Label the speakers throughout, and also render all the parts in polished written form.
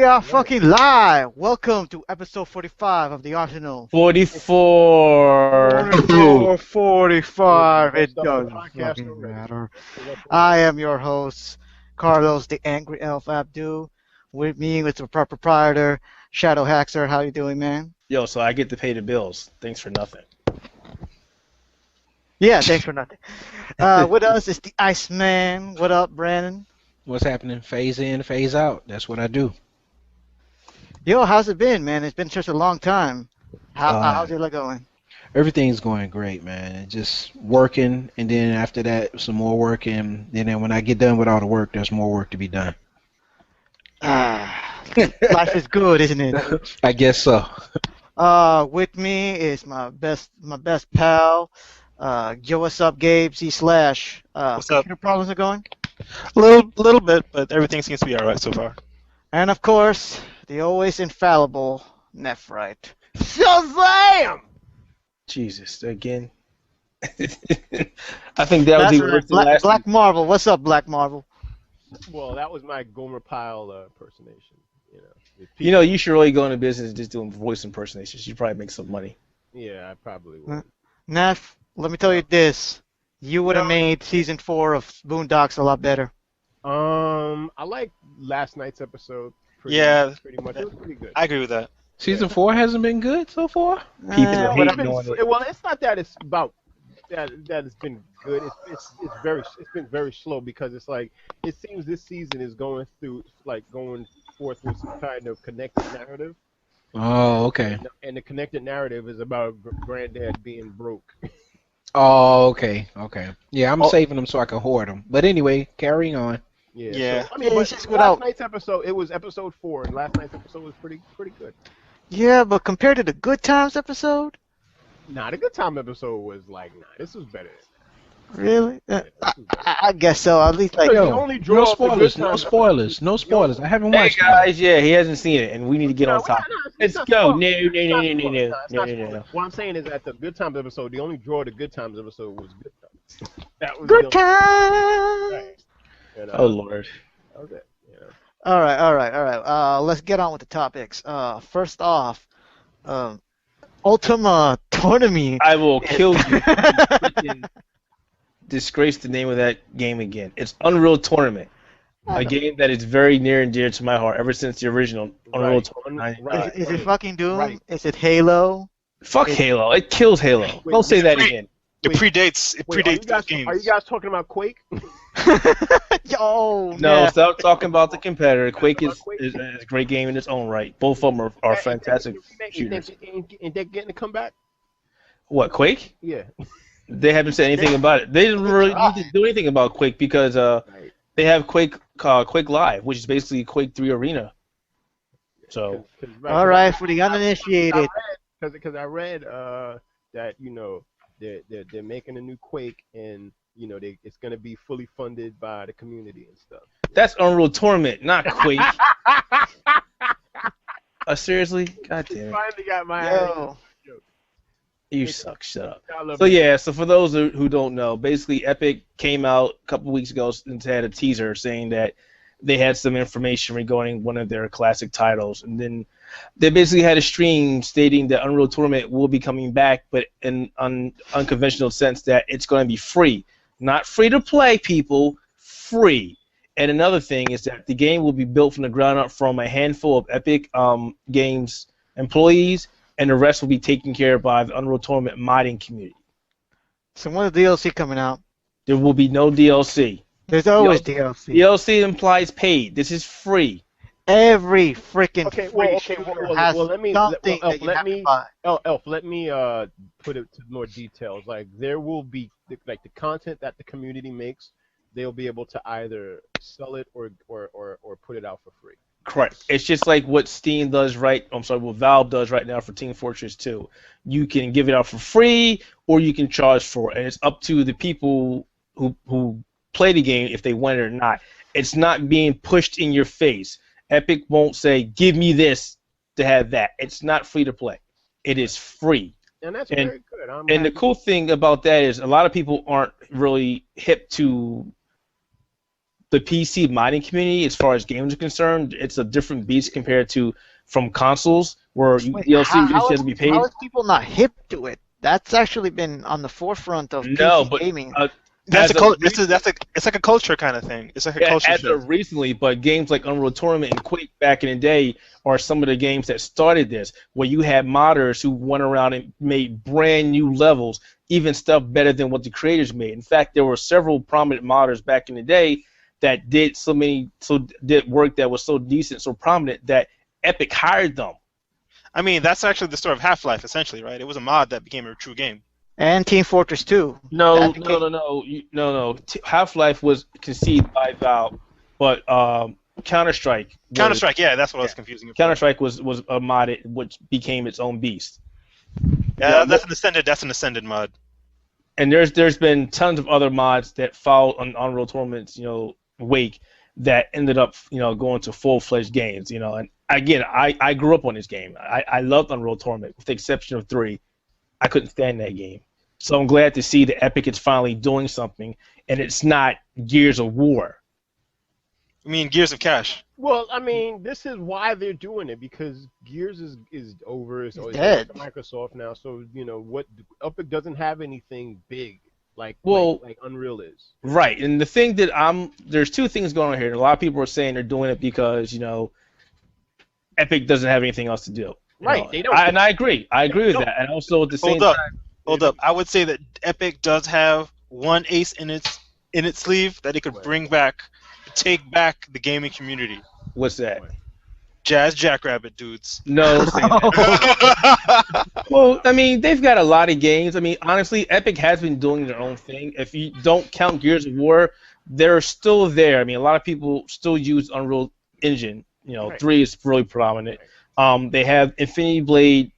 Speaker 1: We are fucking live. Welcome to episode 45 of the Arsenal.
Speaker 2: 44.
Speaker 1: 44, 45. It
Speaker 3: Start the
Speaker 1: doesn't
Speaker 3: podcast
Speaker 1: fucking
Speaker 3: already.
Speaker 1: matter.
Speaker 3: So what's
Speaker 1: I am your host, Carlos the Angry Elf Abdu. With me, with the proprietor, Shadow Haxer. How you doing, man?
Speaker 2: Yo, so I get to pay the bills. Thanks for nothing.
Speaker 1: Yeah, thanks for nothing. With us is the Iceman. What up, Brandon?
Speaker 4: What's happening? Phase in, phase out. That's what I do.
Speaker 1: Yo, how's it been, man? It's been such a long time. How's it going?
Speaker 4: Everything's going great, man. Just working, and then after that, some more work, and then when I get done with all the work, there's more work to be done.
Speaker 1: Life is good, isn't it?
Speaker 4: I guess so.
Speaker 1: With me is my best pal, Yo, what's up, Gabe? Z Slash.
Speaker 5: What's up?
Speaker 1: Computer problems are going?
Speaker 5: Little bit, but everything seems to be alright so far.
Speaker 1: And of course, the always infallible Nephrite.
Speaker 3: Shazam!
Speaker 2: Jesus, again. I think that was even worse than last
Speaker 1: Black
Speaker 2: week.
Speaker 1: Marvel. What's up, Black Marvel?
Speaker 3: Well, that was my Gomer Pyle impersonation.
Speaker 2: You know, you should really go into business just doing voice impersonations. You probably make some money.
Speaker 3: Yeah, I probably would.
Speaker 1: Neph, let me tell you this. You would have made season 4 of Boondocks a lot better.
Speaker 3: I like last night's episode. Pretty much. It was pretty good.
Speaker 5: I agree with that.
Speaker 4: Season 4 hasn't been good so far.
Speaker 2: People
Speaker 1: Uh,
Speaker 2: hate
Speaker 3: But
Speaker 2: on it.
Speaker 3: well, it's not that it's about that it's been good. It's been very slow because it's like it seems this season is going forth with some kind of connected narrative.
Speaker 4: Oh, okay.
Speaker 3: And the connected narrative is about Granddad being broke.
Speaker 4: Oh, okay. Yeah, I'm saving them so I can hoard them. But anyway, carrying on.
Speaker 5: Yeah.
Speaker 3: So, I mean,
Speaker 1: Yeah,
Speaker 3: but
Speaker 1: it's just
Speaker 3: last
Speaker 1: without-
Speaker 3: night's episode, it was episode 4, and last night's episode was pretty good.
Speaker 1: Yeah, but compared to the Good Times episode,
Speaker 3: Nah, the Good Time episode was like, nah, this was better.
Speaker 1: really? I guess so. At least like
Speaker 3: Yo,
Speaker 4: Yo,
Speaker 3: the only
Speaker 4: no
Speaker 3: draw of the
Speaker 4: spoilers,
Speaker 3: Good
Speaker 4: no
Speaker 3: Times
Speaker 4: spoilers, no spoilers. I haven't
Speaker 2: Hey
Speaker 4: watched it.
Speaker 2: guys, yeah, he hasn't seen it, and we need to get
Speaker 3: No,
Speaker 2: on top.
Speaker 3: it's
Speaker 2: Let's
Speaker 3: not
Speaker 2: go.
Speaker 3: spoiled.
Speaker 2: No.
Speaker 3: It's not spoiled. What I'm saying is that the Good Times episode, the only draw of the Good Times episode was Good Times. That was
Speaker 1: Good
Speaker 3: the
Speaker 1: Times.
Speaker 3: only, and,
Speaker 2: Oh Lord.
Speaker 3: that was it.
Speaker 1: All right. Let's get on with the topics. First off, Ultima Tournament.
Speaker 2: I will kill you. Freaking disgrace the name of that game again. It's Unreal Tournament, a game that is very near and dear to my heart ever since the original Unreal
Speaker 3: Right.
Speaker 2: Tournament.
Speaker 3: Right.
Speaker 1: Is it fucking Doom?
Speaker 3: Right.
Speaker 1: Is it Halo?
Speaker 2: Fuck Halo. It kills Halo.
Speaker 3: Wait,
Speaker 2: Don't say that
Speaker 5: wait.
Speaker 2: again.
Speaker 5: It
Speaker 3: Wait,
Speaker 5: predates
Speaker 3: Wait,
Speaker 5: those games.
Speaker 3: are you guys talking about Quake?
Speaker 1: Yo,
Speaker 2: No,
Speaker 1: man.
Speaker 2: stop talking about the competitor. Quake
Speaker 3: About
Speaker 2: is,
Speaker 3: Quake?
Speaker 2: is, is a great game in its own right. Both of them are fantastic shooters.
Speaker 3: Ain't they getting to come back?
Speaker 2: What, Quake?
Speaker 3: Yeah.
Speaker 2: They haven't said anything about it. They didn't really need to do anything about Quake because
Speaker 3: Right.
Speaker 2: they have Quake Live, which is basically Quake 3 Arena. So,
Speaker 1: All right, for the uninitiated.
Speaker 3: Because I read that they're making a new Quake and it's gonna be fully funded by the community and stuff.
Speaker 2: that's Unreal Tournament, not Quake. Seriously? God damn it.
Speaker 3: Finally got my
Speaker 1: Yo,
Speaker 2: You suck. Shut up.
Speaker 3: I love
Speaker 2: So
Speaker 3: it.
Speaker 2: yeah, so for those who don't know, basically Epic came out a couple weeks ago and had a teaser saying that they had some information regarding one of their classic titles, and then they basically had a stream stating that Unreal Tournament will be coming back, but in an unconventional sense that it's going to be free, not free to play, people, free. And another thing is that the game will be built from the ground up from a handful of Epic Games employees, and the rest will be taken care of by the Unreal Tournament modding community.
Speaker 1: so when's the DLC coming out?
Speaker 2: There will be no DLC.
Speaker 1: There's always DLC.
Speaker 2: DLC implies paid. This is free.
Speaker 1: Every freaking
Speaker 3: Okay,
Speaker 1: free
Speaker 3: well,
Speaker 1: shooter has
Speaker 3: let me
Speaker 1: something
Speaker 3: well,
Speaker 1: that you
Speaker 3: let
Speaker 1: have
Speaker 3: me
Speaker 1: to buy.
Speaker 3: Elf, let me put it to more details. Like there will be like the content that the community makes, they'll be able to either sell it or put it out for free.
Speaker 2: Correct. It's just like what Steam does what Valve does right now for Team Fortress 2. You can give it out for free or you can charge for it. And it's up to the people who play the game if they want it or not. It's not being pushed in your face. Epic won't say, give me this to have that. It's not free to play. It is free.
Speaker 3: And that's
Speaker 2: And-
Speaker 3: very good.
Speaker 2: And the cool thing about that is a lot of people aren't really hip to the PC mining community, as far as games are concerned, it's a different beast compared to from consoles where
Speaker 1: Wait,
Speaker 2: DLC usually has to be paid.
Speaker 1: how is people not hip to it? That's actually been on the forefront of
Speaker 2: No,
Speaker 1: PC
Speaker 2: but
Speaker 1: gaming.
Speaker 5: That's
Speaker 2: as
Speaker 5: a
Speaker 2: of
Speaker 5: it's like a culture kind of thing. It's like a culture
Speaker 2: as
Speaker 5: shift.
Speaker 2: of recently, but games like Unreal Tournament and Quake back in the day are some of the games that started this, where you had modders who went around and made brand new levels, even stuff better than what the creators made. In fact, there were several prominent modders back in the day that did did work that was so decent, so prominent that Epic hired them.
Speaker 5: I mean, that's actually the story of Half-Life, essentially, right? It was a mod that became a true game.
Speaker 1: And Team Fortress 2.
Speaker 2: No,
Speaker 1: That became-
Speaker 2: no. Half-Life was conceived by Valve, but Counter-Strike.
Speaker 5: Counter-Strike, yeah, that's what I was confusing it for.
Speaker 2: Counter-Strike was a mod which became its own beast.
Speaker 5: Yeah, that's an ascended mod.
Speaker 2: And there's been tons of other mods that followed on Unreal Tournament's wake that ended up going to full-fledged games. And again, I grew up on this game. I loved Unreal Tournament with the exception of 3. I couldn't stand that game. So I'm glad to see that Epic is finally doing something, and it's not Gears of War.
Speaker 5: I mean, Gears of Cash.
Speaker 3: Well, I mean, this is why they're doing it, because Gears is over. It's
Speaker 1: dead.
Speaker 3: Microsoft now, so what Epic doesn't have anything big like Unreal is.
Speaker 2: Right, and the thing that there's two things going on here. A lot of people are saying they're doing it because Epic doesn't have anything else to do.
Speaker 3: Right, they don't.
Speaker 2: And I agree. I agree with that. And also at the same time,
Speaker 5: Hold up. I would say that Epic does have one ace in its sleeve that it could bring back, take back the gaming community.
Speaker 2: what's that?
Speaker 5: Jazz Jackrabbit, dudes.
Speaker 2: No. Say that. Well, I mean, they've got a lot of games. I mean, honestly, Epic has been doing their own thing. If you don't count Gears of War, they're still there. I mean, a lot of people still use Unreal Engine.
Speaker 3: Right.
Speaker 2: 3 is really prominent. They have Infinity Blade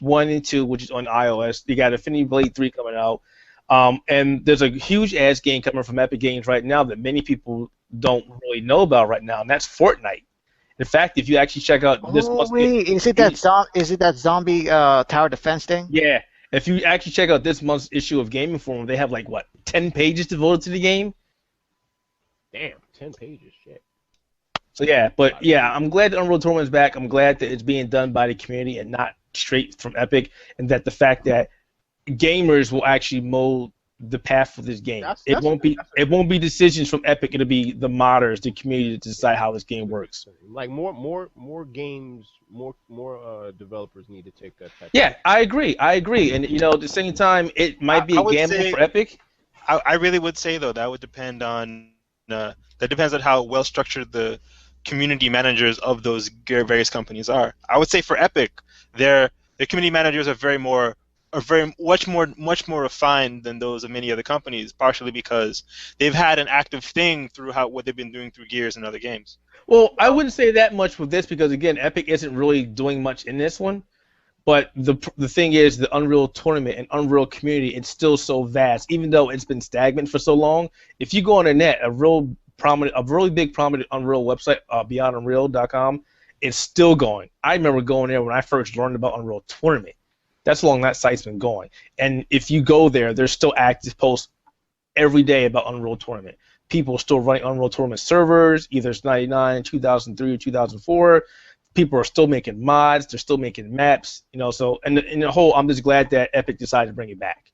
Speaker 2: 1 and 2, which is on iOS. They got Infinity Blade 3 coming out. And there's a huge ass game coming from Epic Games right now that many people don't really know about right now, and that's Fortnite. In fact, if you actually check out this month's
Speaker 1: is it that zombie tower defense thing?
Speaker 2: Yeah. If you actually check out this month's issue of Game Informer, they have 10 pages devoted to the game.
Speaker 3: Damn, 10 pages, shit.
Speaker 2: So yeah, I'm glad that Unreal Tournament's back. I'm glad that it's being done by the community and not straight from Epic, and that the fact that gamers will actually mold the path for this game. It won't be decisions from Epic. It'll be the modders, the community, to decide how this game works.
Speaker 3: Like more games, more developers need to take that type.
Speaker 2: Yeah, I agree. And at the same time, it might be a gamble for Epic.
Speaker 5: I really would say though that would depend on that depends on how well structured the community managers of those various companies are. I would say for Epic, their community managers are much more refined than those of many other companies, partially because they've had an active thing through what they've been doing through Gears and other games.
Speaker 2: Well, I wouldn't say that much with this because again, Epic isn't really doing much in this one. But the thing is, the Unreal Tournament and Unreal community, it's still so vast, even though it's been stagnant for so long. If you go on the net, a really big prominent Unreal website, beyondunreal.com, it's still going. I remember going there when I first learned about Unreal Tournament. That's how long that site's been going. And if you go there, there's still active posts every day about Unreal Tournament. People are still running Unreal Tournament servers, either it's 99, 2003, or 2004. People are still making mods. They're still making maps. So in the whole, I'm just glad that Epic decided to bring it back.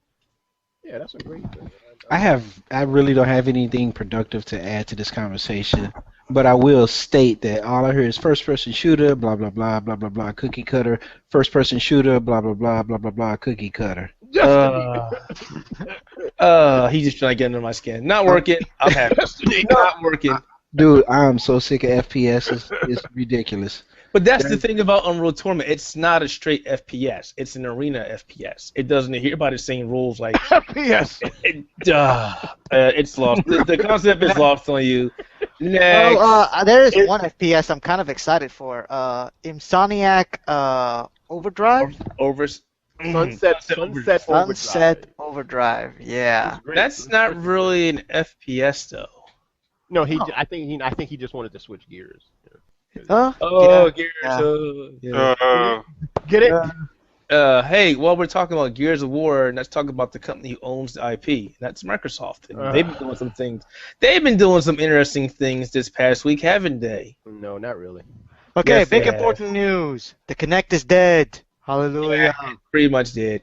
Speaker 3: Yeah, that's a great thing.
Speaker 4: I really don't have anything productive to add to this conversation, but I will state that all I hear is first-person shooter, blah blah blah blah blah blah, cookie cutter. First-person shooter, blah blah blah blah blah blah, cookie cutter.
Speaker 2: He's just trying to get under my skin. Not working. I'm happy. Not working.
Speaker 4: Dude, I'm so sick of FPS. It's ridiculous.
Speaker 2: But that's the thing about Unreal Tournament. It's not a straight FPS. It's an arena FPS. It doesn't adhere by the same rules like
Speaker 3: FPS.
Speaker 2: It's lost. The concept is lost on you. Next.
Speaker 1: Well, there is one FPS I'm kind of excited for. Insomniac Overdrive.
Speaker 3: Sunset
Speaker 1: Overdrive. Yeah.
Speaker 2: That's not really an FPS though.
Speaker 3: No, I think he just wanted to switch gears.
Speaker 1: Huh?
Speaker 2: Oh,
Speaker 1: Yeah.
Speaker 2: Gears. Yeah.
Speaker 3: Get it?
Speaker 2: Hey, while we're talking about Gears of War, let's talk about the company who owns the IP. That's Microsoft. And they've been doing some things. They've been doing some interesting things this past week, haven't they?
Speaker 3: No, not really.
Speaker 1: Okay,
Speaker 2: Yes, they
Speaker 1: big
Speaker 2: have.
Speaker 1: important news. The Kinect is dead. Hallelujah.
Speaker 2: It pretty much did.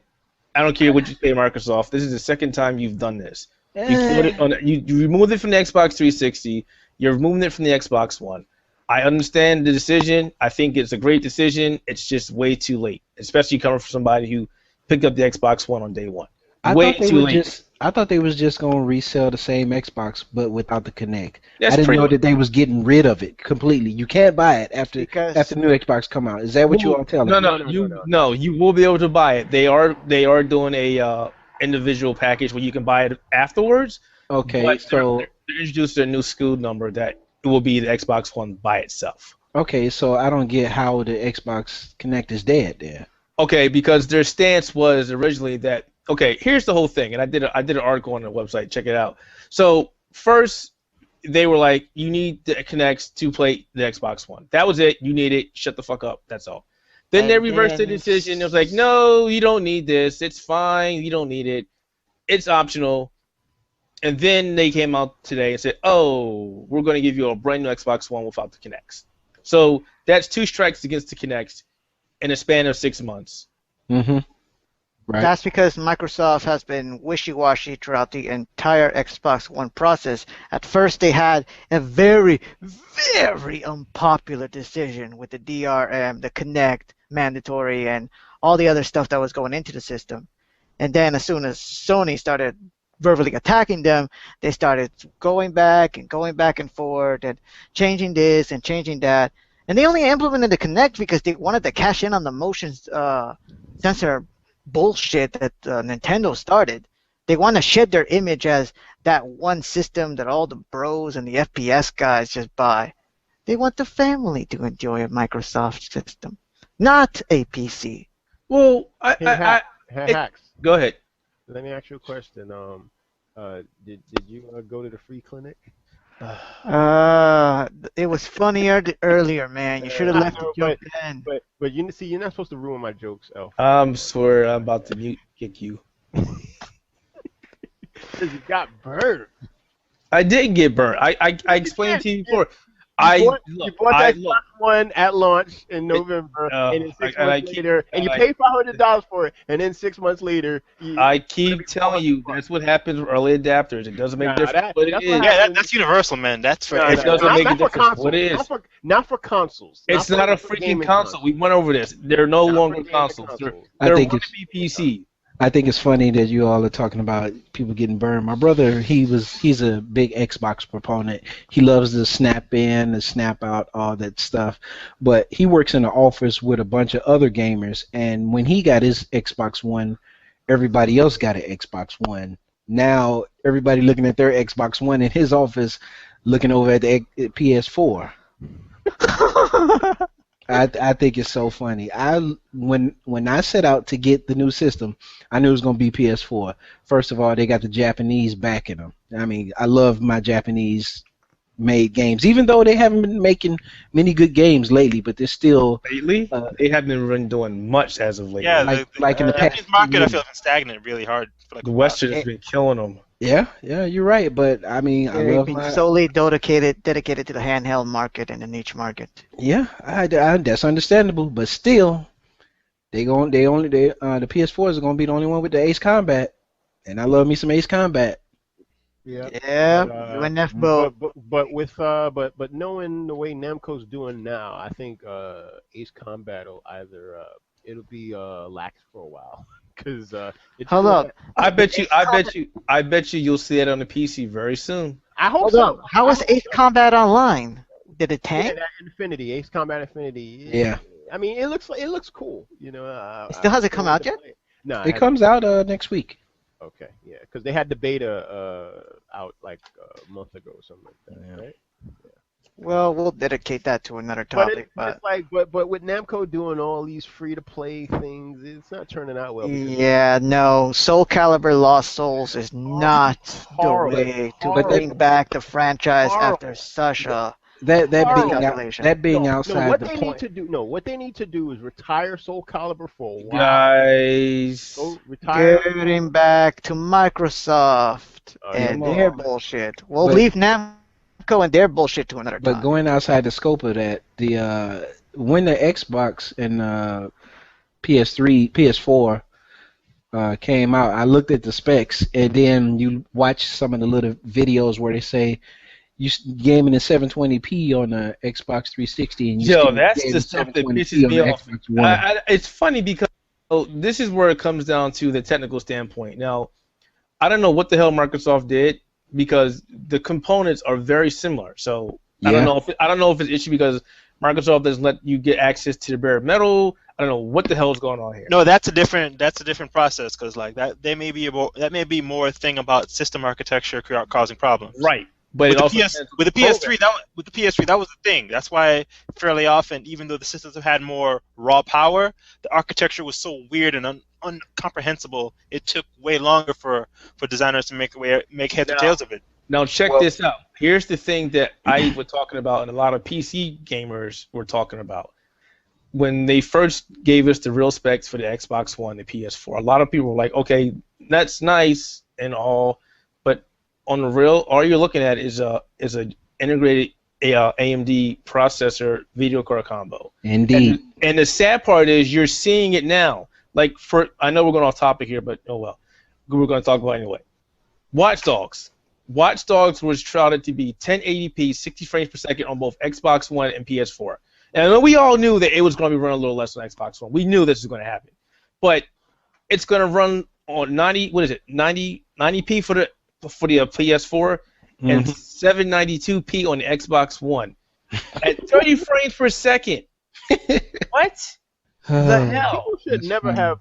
Speaker 2: I don't care what you say, Microsoft. This is the second time you've done this. You put it on. You removed it from the Xbox 360. You're removing it from the Xbox One. I understand the decision. I think it's a great decision. It's just way too late, especially coming from somebody who picked up the Xbox One on day one. Way too late.
Speaker 4: I thought they was just gonna resell the same Xbox, but without the Kinect.
Speaker 2: That's
Speaker 4: I didn't
Speaker 2: pretty
Speaker 4: know that they was getting rid of it completely. You can't buy it after
Speaker 1: Because
Speaker 4: the new Xbox come out. Is that what you all telling me?
Speaker 2: No, you will be able to buy it. They are doing a individual package where you can buy it afterwards.
Speaker 4: Okay,
Speaker 2: But
Speaker 4: so
Speaker 2: they're introducing a new SKU number that will be the Xbox One by itself.
Speaker 4: so I don't get how the Xbox Kinect is dead there.
Speaker 2: Okay, because their stance was originally that here's the whole thing, and I did an article on the website. Check it out. So first, they were like, you need the Kinect to play the Xbox One. That was it. You need it. Shut the fuck up. That's all. Then they reversed the decision. It was like, no, you don't need this. It's fine. You don't need it. It's optional. And then they came out today and said, oh, we're going to give you a brand new Xbox One without the Kinect. So that's 2 strikes against the Kinect in a span of 6 months.
Speaker 4: Mm-hmm. Right.
Speaker 1: that's because Microsoft has been wishy-washy throughout the entire Xbox One process. At first, they had a very, very unpopular decision with the DRM, the Kinect mandatory, and all the other stuff that was going into the system. And then as soon as Sony started verbally attacking them, they started going back and forth and changing this and changing that. And they only implemented the Kinect because they wanted to cash in on the motion sensor bullshit that Nintendo started. They want to shed their image as that one system that all the bros and the FPS guys just buy. They want the family to enjoy a Microsoft system, not a PC.
Speaker 2: Well,
Speaker 3: Hacks.
Speaker 2: Go ahead.
Speaker 3: Let me ask you a question. Did you go to the free clinic?
Speaker 1: It was funnier earlier, man. You should have left the joke in.
Speaker 3: But you see, you're not supposed to ruin my jokes, Elf.
Speaker 2: Swear I'm about to kick you.
Speaker 3: Because you got burned.
Speaker 2: I did get burnt. I explained to you before.
Speaker 3: You bought that Xbox One at launch in November, and then 6 months later, and you paid $500 for it, and then 6 months later,
Speaker 2: I keep telling you that's what happens with early adapters. It doesn't make a difference what it is.
Speaker 5: Yeah, that's universal, man. That's for
Speaker 2: It doesn't make a difference what it is.
Speaker 3: Not for consoles.
Speaker 2: It's not a freaking console. We went over this. They're no longer consoles. They're going to be PC.
Speaker 4: I think it's funny that you all are talking about people getting burned. My brother, he's a big Xbox proponent. He loves the snap in, the snap out, all that stuff. But he works in an office with a bunch of other gamers, and when he got his Xbox One, everybody else got an Xbox One. Now everybody looking at their Xbox One in his office, looking over at the PS4. I think it's so funny. When I set out to get the new system, I knew it was going to be PS4. First of all, they got the Japanese backing them. I mean, I love my Japanese made games, even though they haven't been making many good games lately, but they're still
Speaker 2: lately. They haven't been doing much as of late.
Speaker 5: Yeah,
Speaker 4: like in the past.
Speaker 5: Japanese market, I feel, has been stagnant really hard. For like
Speaker 2: The Western has been killing them.
Speaker 4: Yeah, you're right. But I mean, I love my
Speaker 1: solely dedicated to the handheld market and the niche market.
Speaker 4: Yeah, that's understandable. But still, the PS4 is gonna be the only one with the Ace Combat, and I love me some Ace Combat.
Speaker 3: Yeah,
Speaker 1: you and that boat.
Speaker 3: But knowing the way Namco's doing now, I think Ace Combat will either it'll be lax for a while. Because
Speaker 1: hold up,
Speaker 2: I bet you you'll see it on the PC very soon.
Speaker 3: I hope
Speaker 1: hold
Speaker 3: so.
Speaker 1: up. How was Ace Combat Online? Did it tank?
Speaker 3: Yeah, Infinity, Ace Combat Infinity.
Speaker 4: Yeah.
Speaker 3: I mean, it looks cool. You know.
Speaker 1: It still hasn't come out yet?
Speaker 3: No.
Speaker 4: It comes out next week.
Speaker 3: Okay. Yeah, because they had the beta out like a month ago or something like that, right? Yeah.
Speaker 1: Well, we'll dedicate that to another topic.
Speaker 3: But with Namco doing all these free-to-play things, it's not turning out well.
Speaker 1: Yeah, no, Soul Calibur Lost Souls is not the way to bring back the franchise after such a calculation.
Speaker 4: that being
Speaker 3: No,
Speaker 4: outside
Speaker 3: what
Speaker 4: the
Speaker 3: they need
Speaker 4: point.
Speaker 3: to do. No, what they need to do is retire Soul Calibur for a while.
Speaker 2: Guys,
Speaker 3: Go retire.
Speaker 1: Getting back to Microsoft and
Speaker 3: come
Speaker 1: their
Speaker 3: on.
Speaker 1: bullshit. We'll
Speaker 4: But-
Speaker 1: leave Namco and their bullshit to another
Speaker 4: But
Speaker 1: time.
Speaker 4: going outside the scope of that, the when the Xbox and PS3, PS4 came out, I looked at the specs, and then you watch some of the little videos where they say you gaming in 720p on the Xbox 360, and you
Speaker 2: yo,
Speaker 4: still
Speaker 2: that's
Speaker 4: gaming
Speaker 2: the stuff that
Speaker 4: 720p
Speaker 2: pisses
Speaker 4: on
Speaker 2: me
Speaker 4: the
Speaker 2: off.
Speaker 4: Xbox One.
Speaker 2: It's funny because this is where it comes down to the technical standpoint. Now, I don't know what the hell Microsoft did because the components are very similar. So I don't know if it's an issue because Microsoft doesn't let you get access to the bare metal. I don't know what the hell is going on here.
Speaker 5: No, that's a different process because like that may be more a thing about system architecture causing problems.
Speaker 2: Right. But
Speaker 5: With the PS3, that was the thing. That's why fairly often, even though the systems have had more raw power, the architecture was so weird and incomprehensible. It took way longer for designers to make heads or tails of it.
Speaker 2: Now check this out. Here's the thing that I was talking about, and a lot of PC gamers were talking about. When they first gave us the real specs for the Xbox One and PS4, a lot of people were like, "Okay, that's nice and all, but on the real, all you're looking at is a integrated AMD processor video card combo."
Speaker 4: Indeed.
Speaker 2: And the sad part is you're seeing it now. Like I know we're going off topic here, but oh well, we're going to talk about it anyway. Watchdogs. Watchdogs was touted to be 1080p, 60 frames per second on both Xbox One and PS4. And I know we all knew that it was going to be running a little less on Xbox One. We knew this was going to happen. But it's going to run on 90p for the PS4 and 792p on the Xbox One at 30 frames per second. What the hell?
Speaker 3: People should never have,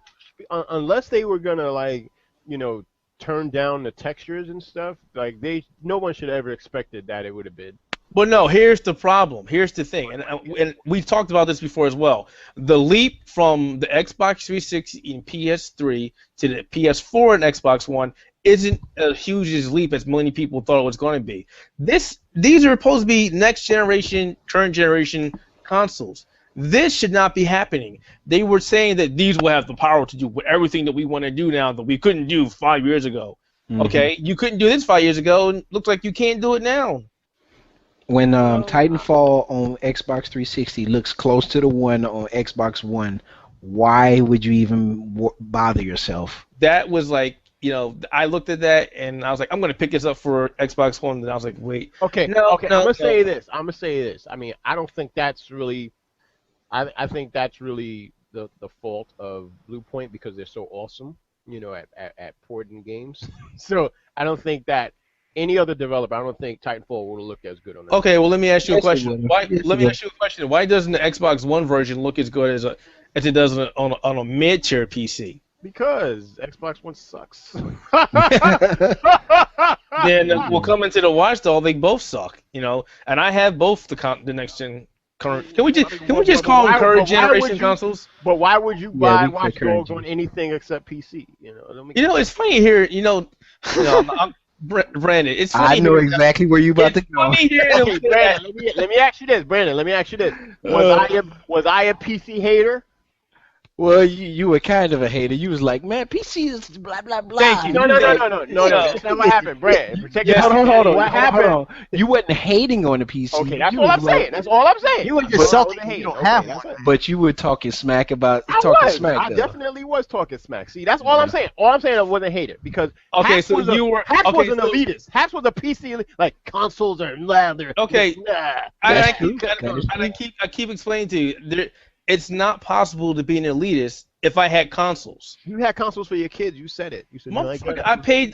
Speaker 3: unless they were gonna turn down the textures and stuff. Like no one should ever expected that it would have been.
Speaker 2: But no, here's the problem. Here's the thing, and we've talked about this before as well. The leap from the Xbox 360 and PS3 to the PS4 and Xbox One isn't as huge as leap as many people thought it was going to be. These are supposed to be next generation, current generation consoles. This should not be happening. They were saying that these will have the power to do everything that we want to do now that we couldn't do 5 years ago.
Speaker 4: Mm-hmm.
Speaker 2: Okay, you couldn't do this 5 years ago, and looks like you can't do it now.
Speaker 4: When Titanfall on Xbox 360 looks close to the one on Xbox One, why would you even bother yourself?
Speaker 2: That was like, I looked at that and I was like, I'm going to pick this up for Xbox One, and I was like, wait.
Speaker 3: Okay, I'm going to say this. I mean, I don't think that's really, I think that's really the fault of Blue Point because they're so awesome, at porting games. So I don't think that any other developer, I don't think Titanfall would have looked as good on that.
Speaker 2: Okay, well, let me ask you a
Speaker 4: Yes, it
Speaker 2: question.
Speaker 4: would.
Speaker 2: Let me ask you a question. Why doesn't the Xbox One version look as good as it does on a mid-tier PC?
Speaker 3: Because Xbox One sucks.
Speaker 2: Then we'll come into the Watchdog. They both suck, and I have both the next gen current. Can we just call them current generation consoles?
Speaker 3: But why would you buy
Speaker 4: we
Speaker 3: Watch
Speaker 4: say current
Speaker 3: Dogs on anything except PC?
Speaker 2: It's funny here. I'm Brandon. It's funny.
Speaker 4: I know exactly where you about to
Speaker 2: It's
Speaker 4: go.
Speaker 2: funny here.
Speaker 3: Okay, Brandon, let me ask you this, Brandon. Let me ask you this. Was I a PC hater?
Speaker 4: Well, you were kind of a hater. You was like, man, PC is blah blah blah.
Speaker 3: Thank you. No. That's not what happened, Brandon.
Speaker 4: Hold on.
Speaker 3: What happened?
Speaker 4: Hold on. You wasn't hating on the PC.
Speaker 3: Okay, that's
Speaker 4: You
Speaker 3: all
Speaker 4: was
Speaker 3: I'm
Speaker 4: like-
Speaker 3: saying. That's all I'm saying.
Speaker 1: You were
Speaker 3: But
Speaker 1: just
Speaker 3: I wasn't
Speaker 1: salty you
Speaker 3: hating.
Speaker 1: don't
Speaker 3: Okay,
Speaker 1: have
Speaker 3: that's
Speaker 1: one.
Speaker 3: it.
Speaker 4: But you were talking smack about
Speaker 3: I
Speaker 4: talking smack.
Speaker 3: I
Speaker 4: though.
Speaker 3: definitely was talking smack. See, that's all I'm saying. All I'm saying I wasn't hated because
Speaker 2: Okay,
Speaker 3: Hacks
Speaker 2: so
Speaker 3: was
Speaker 2: you were
Speaker 3: Hacks
Speaker 2: okay.
Speaker 3: was an
Speaker 2: So,
Speaker 3: elitist. Hacks was a PC like consoles are leather.
Speaker 2: Okay.
Speaker 3: Nah.
Speaker 4: That's true. That is
Speaker 2: I keep explaining to you. It's not possible to be an elitist if I had consoles.
Speaker 3: You had consoles for your kids. You said it. You said you like
Speaker 2: Motherfucker,
Speaker 3: that.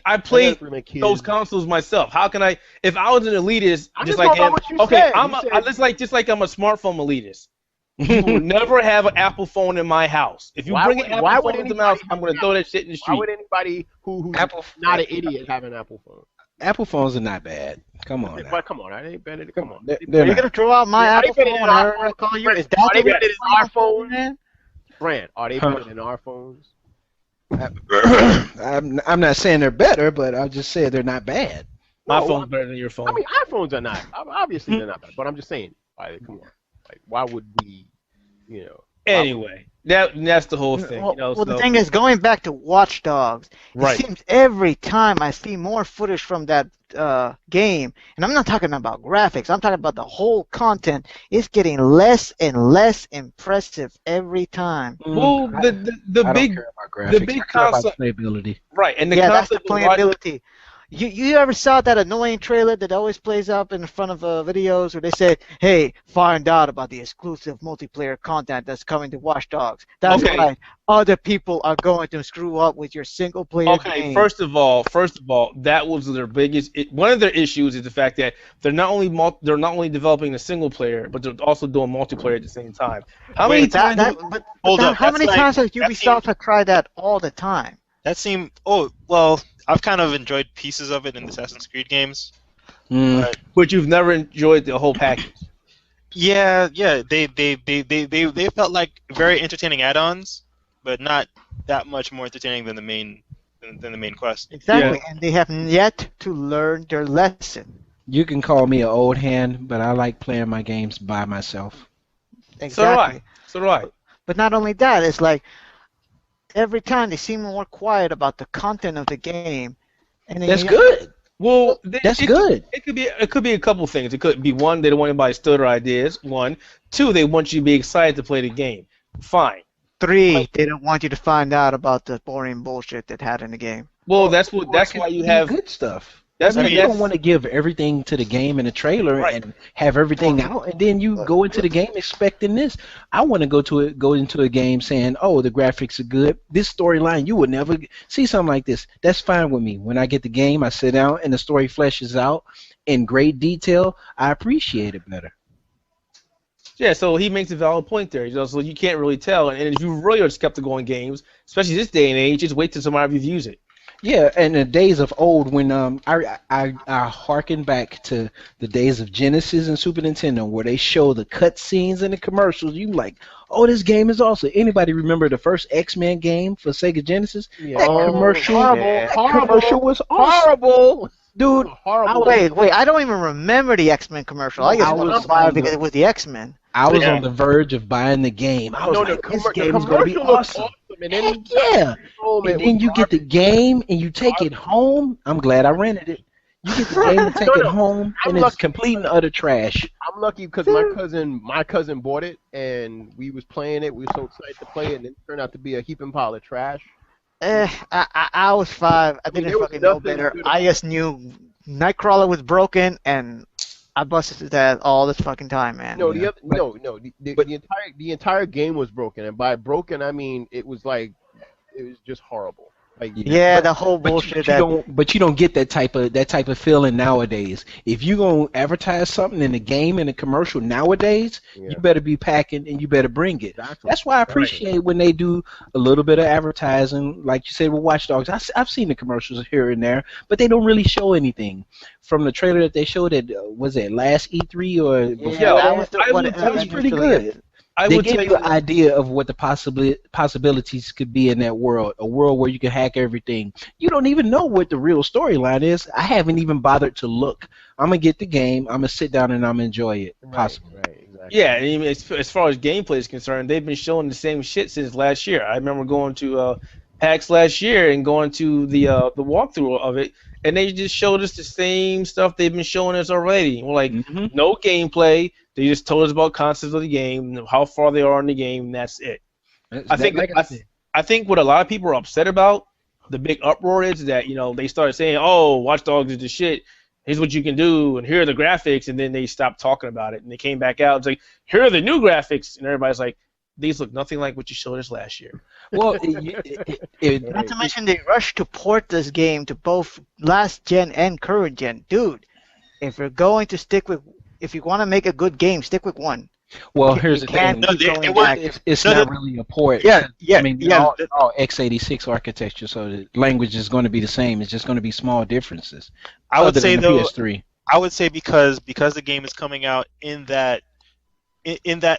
Speaker 2: I played
Speaker 3: for my kids.
Speaker 2: those consoles myself. How can I? If I was an elitist,
Speaker 3: I'm
Speaker 2: just
Speaker 3: just
Speaker 2: like
Speaker 3: talking
Speaker 2: him,
Speaker 3: about what you
Speaker 2: okay,
Speaker 3: said.
Speaker 2: I'm
Speaker 3: You
Speaker 2: a,
Speaker 3: said-
Speaker 2: just like I'm a smartphone elitist. You will never have an Apple phone in my house. If you
Speaker 3: Why
Speaker 2: bring
Speaker 3: would-
Speaker 2: an Apple
Speaker 3: why would
Speaker 2: phone into my house,
Speaker 3: anybody
Speaker 2: I'm going to throw that shit in the
Speaker 3: Why
Speaker 2: street.
Speaker 3: would anybody who's
Speaker 4: Apple-
Speaker 3: not an idiot have an Apple phone?
Speaker 4: Apple phones are not bad. Come on. Now.
Speaker 3: But come on, I ain't better. Come on.
Speaker 4: They're
Speaker 1: Are you
Speaker 4: not.
Speaker 1: gonna throw out my
Speaker 3: Yeah,
Speaker 1: Apple
Speaker 3: they
Speaker 1: phone?
Speaker 3: better
Speaker 1: And
Speaker 3: than
Speaker 1: I
Speaker 3: our
Speaker 1: don't call you. Is
Speaker 3: Are
Speaker 1: that
Speaker 3: they
Speaker 1: the
Speaker 3: better than our phones?
Speaker 1: man?
Speaker 3: Brand, are they better than our phones?
Speaker 4: I'm not saying they're better, but I'll just say they're not bad.
Speaker 2: My
Speaker 3: No,
Speaker 2: phone's better than your phone.
Speaker 3: I mean, iPhones are not. Obviously, they're not bad. But I'm just saying, like, come on. Like, why would we, you know?
Speaker 2: Anyway, that's the whole thing, you know.
Speaker 1: Well, the
Speaker 2: So
Speaker 1: thing is, going back to Watchdogs,
Speaker 2: right.
Speaker 1: it seems every time I see more footage from that game, and I'm not talking about graphics, I'm talking about the whole content, it's getting less and less impressive every time.
Speaker 2: Well,
Speaker 4: I
Speaker 2: the
Speaker 4: don't
Speaker 2: big
Speaker 4: care about graphics.
Speaker 2: the big
Speaker 4: I care about
Speaker 2: concept,
Speaker 4: playability.
Speaker 2: right? And the
Speaker 1: Yeah, that's the
Speaker 2: concept of watch,
Speaker 1: playability. You ever saw that annoying trailer that always plays up in front of videos where they say, "Hey, find out about the exclusive multiplayer content that's coming to Watch Dogs." That's
Speaker 2: Okay.
Speaker 1: right. Other people are going to screw up with your single player
Speaker 2: Okay,
Speaker 1: game.
Speaker 2: first of all, that was their biggest. One of their issues is the fact that they're not only developing the single player, but they're also doing multiplayer at the same time. How many times?
Speaker 5: Hold up,
Speaker 1: how
Speaker 5: that's
Speaker 1: many
Speaker 5: like-
Speaker 1: times has
Speaker 5: that
Speaker 1: Ubisoft have tried that all the time?
Speaker 5: That seemed. Oh well, I've kind of enjoyed pieces of it in the Assassin's Creed games.
Speaker 2: But you've never enjoyed the whole package.
Speaker 5: Yeah, they felt like very entertaining add-ons, but not that much more entertaining than the main quest.
Speaker 1: Exactly, and they have yet to learn their lesson.
Speaker 4: You can call me an old hand, but I like playing my games by myself.
Speaker 1: Exactly.
Speaker 2: So do I.
Speaker 1: But not only that, it's like every time they seem more quiet about the content of the game. And then
Speaker 4: That's
Speaker 1: you-
Speaker 4: good.
Speaker 2: Well,
Speaker 4: That's good.
Speaker 2: It could be a couple things. It could be one, they don't want anybody to steal their ideas. One, two, they want you to be excited to play the game. Fine.
Speaker 1: 3, they don't want you to find out about the boring bullshit that had in the game.
Speaker 2: Well, that's why you have.
Speaker 4: good stuff.
Speaker 2: That's
Speaker 4: I mean,
Speaker 2: what
Speaker 4: you don't want to give everything to the game in the trailer
Speaker 2: Right.
Speaker 4: and have everything out, and then you go into the game expecting this. I want to go into a game saying, "Oh, the graphics are good. This storyline, you would never see something like this." That's fine with me. When I get the game, I sit down and the story fleshes out in great detail. I appreciate it better.
Speaker 2: Yeah, so he makes a valid point there. So you can't really tell. And if you really are skeptical on games, especially this day and age, just wait till somebody reviews it.
Speaker 4: Yeah, and the days of old when I harken back to the days of Genesis and Super Nintendo where they show the cut scenes and the commercials. You like, oh, this game is awesome. Anybody remember the first X-Men game for Sega Genesis?
Speaker 3: Yeah.
Speaker 4: That
Speaker 3: Oh,
Speaker 4: commercial,
Speaker 3: horrible.
Speaker 4: commercial was awesome.
Speaker 3: Horrible.
Speaker 4: Dude.
Speaker 3: Horrible.
Speaker 1: Wait, I don't even remember the X-Men commercial. I just wanted to buy it because it was the X-Men.
Speaker 4: I was
Speaker 2: Yeah.
Speaker 4: on the verge of buying the game. I was like, this game is going to be
Speaker 3: commercial looked
Speaker 4: awesome.
Speaker 3: And then
Speaker 4: Heck yeah.
Speaker 3: oh, man,
Speaker 4: And
Speaker 3: it
Speaker 4: then
Speaker 3: was
Speaker 4: you get the game and you take it home. I'm glad I rented it. You get the game and take it home,
Speaker 3: I'm
Speaker 4: and it's
Speaker 3: lucky
Speaker 4: complete and utter trash.
Speaker 3: I'm lucky because my cousin bought it and we was playing it. We were so excited to play it, and it turned out to be a heaping pile of trash.
Speaker 1: I was 5. I
Speaker 3: mean,
Speaker 1: didn't
Speaker 3: there was
Speaker 1: fucking know
Speaker 3: nothing
Speaker 1: better.
Speaker 3: good
Speaker 1: I just knew Nightcrawler was broken, and I busted his ass all this fucking time, man.
Speaker 3: No,
Speaker 4: Yeah,
Speaker 3: the entire game was broken, and by broken I mean it was just horrible. Like
Speaker 1: Yeah, the whole bullshit that.
Speaker 4: But you don't get that type of feeling nowadays. If you gonna advertise something in a game in a commercial nowadays,
Speaker 3: Yeah.
Speaker 4: you better be packing and you better bring it.
Speaker 3: Exactly.
Speaker 4: That's why I appreciate when they do a little bit of advertising, like you said with Watch Dogs. I've seen the commercials here and there, but they don't really show anything. From the trailer that they showed at was it last E3 or before
Speaker 2: Yeah,
Speaker 1: that was the
Speaker 2: I
Speaker 1: one
Speaker 2: would
Speaker 1: that
Speaker 2: tell
Speaker 4: it was
Speaker 2: you-
Speaker 4: pretty
Speaker 1: eventually-
Speaker 4: good.
Speaker 2: I
Speaker 4: They
Speaker 2: would
Speaker 4: gave
Speaker 2: tell
Speaker 4: you an idea of what the possibilities could be in that world, a world where you can hack everything. You don't even know what the real storyline is. I haven't even bothered to look. I'm going to get the game, I'm going to sit down and I'm going to enjoy it, possibly.
Speaker 3: Right, exactly.
Speaker 2: Yeah, I mean, as far as gameplay is concerned, they've been showing the same shit since last year. I remember going to PAX last year and going to the walkthrough of it, and they just showed us the same stuff they've been showing us already. We're like, no gameplay. They just told us about concepts of the game, how far they are in the game, and that's it. I think what a lot of people are upset about, the big uproar is that they started saying, "Oh, Watch Dogs is the shit. Here's what you can do, and here are the graphics," and then they stopped talking about it, and they came back out. It's like, "Here are the new graphics," and everybody's like, "These look nothing like what you showed us last year."
Speaker 4: Well,
Speaker 1: Not to mention they rushed to port this game to both last gen and current gen. Dude, if you're going to if you want to make a good game, stick with one.
Speaker 4: here's the
Speaker 1: can't
Speaker 4: thing.
Speaker 1: keep going
Speaker 5: it was-
Speaker 1: back.
Speaker 4: It's
Speaker 5: No,
Speaker 4: not
Speaker 5: no.
Speaker 4: really a port.
Speaker 5: Yeah,
Speaker 4: I mean, all x86 architecture, so the language is going to be the same. It's just going to be small differences.
Speaker 5: I would
Speaker 4: other
Speaker 5: say
Speaker 4: than the
Speaker 5: though,
Speaker 4: PS3.
Speaker 5: I would say because the game is coming out in that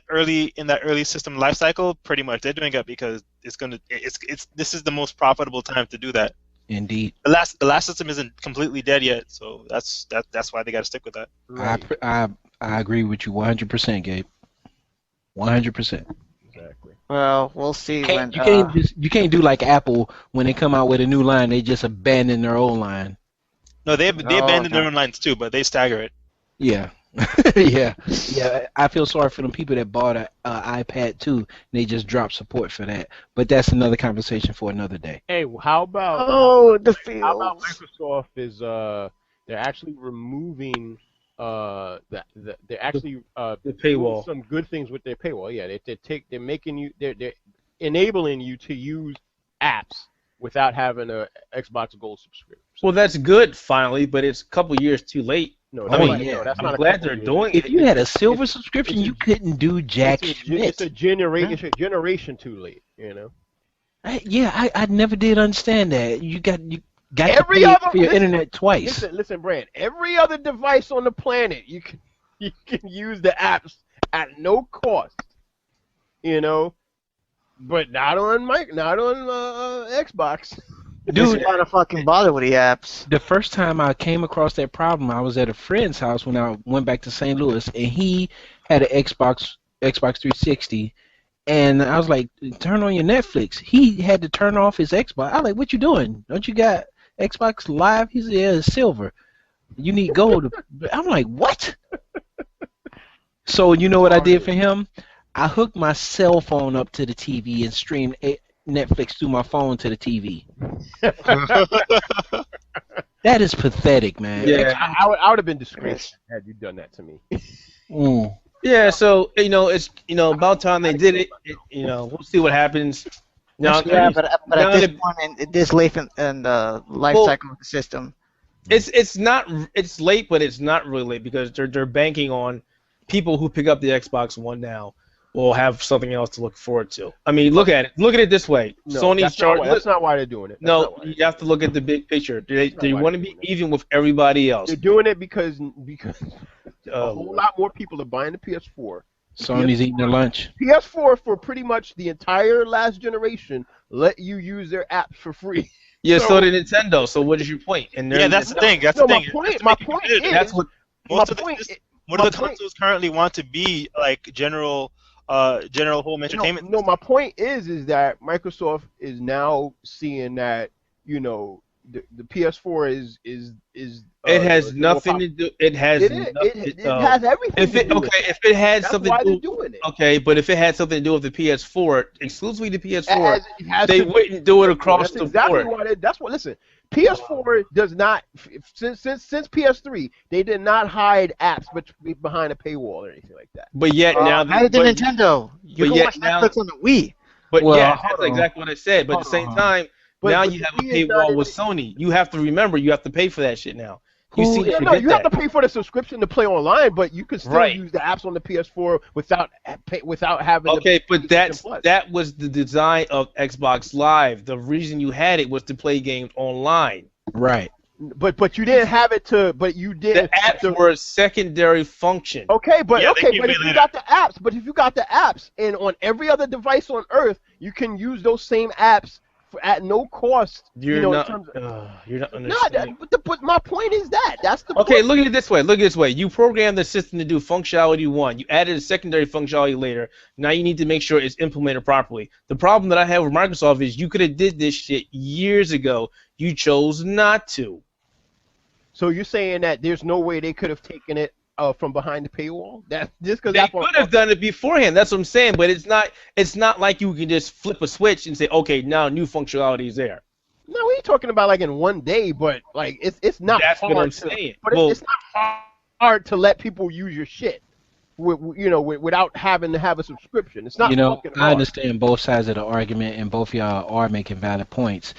Speaker 5: early system life cycle, pretty much they're doing it because this is the most profitable time to do that.
Speaker 4: Indeed.
Speaker 5: The last system isn't completely dead yet, so that's why they got to stick with that.
Speaker 3: Right.
Speaker 4: I agree with you 100%, Gabe. 100%.
Speaker 3: Exactly.
Speaker 1: Well, we'll see when.
Speaker 4: You can't do like Apple when they come out with a new line, they just abandon their old line.
Speaker 5: No, they abandoned their
Speaker 1: okay.
Speaker 5: own lines too, but they stagger it.
Speaker 4: Yeah. yeah. I feel sorry for them people that bought an iPad 2 and they just dropped support for that. But that's another conversation for another day.
Speaker 3: Hey, how about
Speaker 1: Oh, the
Speaker 3: how about
Speaker 1: feels.
Speaker 3: Microsoft is they're actually removing they're actually
Speaker 2: The
Speaker 3: doing
Speaker 2: paywall.
Speaker 3: some good things with their paywall. Yeah, they're making you they're enabling you to use apps without having a Xbox Gold subscription.
Speaker 2: Well, that's good finally, but it's a couple years too late.
Speaker 3: No,
Speaker 4: Oh,
Speaker 3: that's
Speaker 4: yeah.
Speaker 3: no, that's
Speaker 2: I'm
Speaker 3: not a
Speaker 2: glad
Speaker 3: couple
Speaker 2: they're
Speaker 3: years.
Speaker 2: doing
Speaker 4: If
Speaker 2: it.
Speaker 4: you had a silver
Speaker 3: it's-
Speaker 4: subscription,
Speaker 3: it's a-
Speaker 4: you couldn't do jack
Speaker 3: It's
Speaker 4: shit.
Speaker 3: a generation too late. You know.
Speaker 4: I never did understand that. You got
Speaker 3: Every
Speaker 4: to pay
Speaker 3: other-
Speaker 4: for your
Speaker 3: listen,
Speaker 4: internet twice.
Speaker 3: Listen, Brand. Every other device on the planet, you can use the apps at no cost. You know, but not on Xbox.
Speaker 1: Dude, gotta fucking bother with the apps.
Speaker 4: The first time I came across that problem, I was at a friend's house when I went back to St. Louis, and he had an Xbox 360, and I was like, "Turn on your Netflix." He had to turn off his Xbox. I was like, "What you doing? Don't you got Xbox Live?" He said, "Yeah, it's silver. You need gold." I'm like, "What?" So you know what I did for him? I hooked my cell phone up to the TV and streamed Netflix through my phone to the TV. That is pathetic, man.
Speaker 2: Yeah.
Speaker 3: I would have been disgraced had you done that to me.
Speaker 4: Mm.
Speaker 2: Yeah, so it's about time they did it. We'll see what happens. Now,
Speaker 1: Yeah, but at
Speaker 2: now
Speaker 1: this
Speaker 2: that-
Speaker 1: point in this late in the life
Speaker 2: Well,
Speaker 1: cycle of the system,
Speaker 2: it's late, but it's not really late because they're banking on people who pick up the Xbox One now will have something else to look forward to. I mean, look at it this way.
Speaker 3: No,
Speaker 2: Sony's
Speaker 3: that's not why- That's not why they're doing it. That's
Speaker 2: No,
Speaker 3: not why.
Speaker 2: you have to look at the big picture. They
Speaker 3: not why
Speaker 2: want to
Speaker 3: they're
Speaker 2: be
Speaker 3: doing it.
Speaker 2: even with everybody else.
Speaker 3: They're doing it because a
Speaker 2: Uh,
Speaker 3: whole lot more people are buying the PS4.
Speaker 4: Sony's eating their lunch.
Speaker 3: PS4 for pretty much the entire last generation let you use their apps for free.
Speaker 2: yeah,
Speaker 3: so-
Speaker 2: so did Nintendo. So what is your point? And
Speaker 5: Yeah, that's the thing. That's
Speaker 3: No,
Speaker 5: the
Speaker 3: my
Speaker 5: thing.
Speaker 3: point-
Speaker 5: That's to
Speaker 3: my
Speaker 5: make it
Speaker 3: point
Speaker 5: competitive.
Speaker 3: is-
Speaker 2: that's what.
Speaker 5: Most
Speaker 3: my
Speaker 5: of the
Speaker 3: point-
Speaker 5: one of the
Speaker 3: my point-
Speaker 5: consoles currently want to be like general home entertainment.
Speaker 3: No, my point is that Microsoft is now seeing that the PS4 is
Speaker 2: It has
Speaker 3: more
Speaker 2: nothing to do. It has.
Speaker 3: It is.
Speaker 2: nothing-
Speaker 3: It has everything.
Speaker 2: If
Speaker 3: to
Speaker 2: it
Speaker 3: do with
Speaker 2: if it had
Speaker 3: That's
Speaker 2: something
Speaker 3: why
Speaker 2: to
Speaker 3: they're
Speaker 2: do.
Speaker 3: doing it.
Speaker 2: Okay, but if it had something to do with the PS4, exclusively the PS4,
Speaker 3: It has
Speaker 2: they
Speaker 3: to-
Speaker 2: wouldn't do it across
Speaker 3: That's
Speaker 2: the
Speaker 3: exactly
Speaker 2: board.
Speaker 3: why. That's what. Listen, PS4 does not since PS3 they did not hide apps behind a paywall or anything like that.
Speaker 2: But yet now,
Speaker 1: how did Nintendo? You
Speaker 2: but
Speaker 1: can
Speaker 2: yet
Speaker 1: watch
Speaker 2: now-
Speaker 1: Netflix on the Wii.
Speaker 2: but
Speaker 4: Well,
Speaker 2: yeah,
Speaker 4: hold
Speaker 2: that's
Speaker 4: on.
Speaker 2: exactly what I said. But at the same time, now
Speaker 3: but
Speaker 2: you have a
Speaker 3: Wii is not
Speaker 2: paywall
Speaker 3: in
Speaker 2: with
Speaker 3: it.
Speaker 2: Sony. You have to remember, you have to pay for that shit now. You
Speaker 4: Who-
Speaker 2: seem to
Speaker 3: Yeah, no,
Speaker 2: forget
Speaker 3: you have
Speaker 2: that.
Speaker 3: to pay for the subscription to play online, but you can still
Speaker 2: Right.
Speaker 3: use the apps on the PS4 without having.
Speaker 2: Okay, but
Speaker 3: Plus.
Speaker 2: that was the design of Xbox Live. The reason you had it was to play games online.
Speaker 4: Right.
Speaker 3: But you didn't have it to. But you did.
Speaker 2: The apps were a secondary function.
Speaker 3: Okay, but
Speaker 5: Yeah, they came
Speaker 3: but
Speaker 5: way
Speaker 3: if you
Speaker 5: later.
Speaker 3: got the apps, and on every other device on Earth, you can use those same apps at no cost.
Speaker 2: You're
Speaker 3: in
Speaker 2: not.
Speaker 3: terms of,
Speaker 2: You're not
Speaker 3: no,
Speaker 2: understanding.
Speaker 3: but my point is that's the
Speaker 2: Okay,
Speaker 3: point.
Speaker 2: look at it this way. Look at it this way. You programmed the system to do functionality one. You added a secondary functionality later. Now you need to make sure it's implemented properly. The problem that I have with Microsoft is you could have did this shit years ago. You chose not to.
Speaker 3: So you're saying that there's no way they could have taken it from behind the paywall? That just because
Speaker 2: They could have done it beforehand. That's what I'm saying. But it's not. It's not like you can just flip a switch and say, okay, now new functionality is there.
Speaker 3: No, we ain't talking about like in one day, but like it's not
Speaker 2: That's
Speaker 3: hard
Speaker 2: what I'm
Speaker 3: to,
Speaker 2: saying.
Speaker 3: But
Speaker 2: Well-
Speaker 3: it's not hard to let people use your shit, without having to have a subscription. It's not. fucking
Speaker 4: I
Speaker 3: hard.
Speaker 4: understand both sides of the argument, and both y'all are making valid points.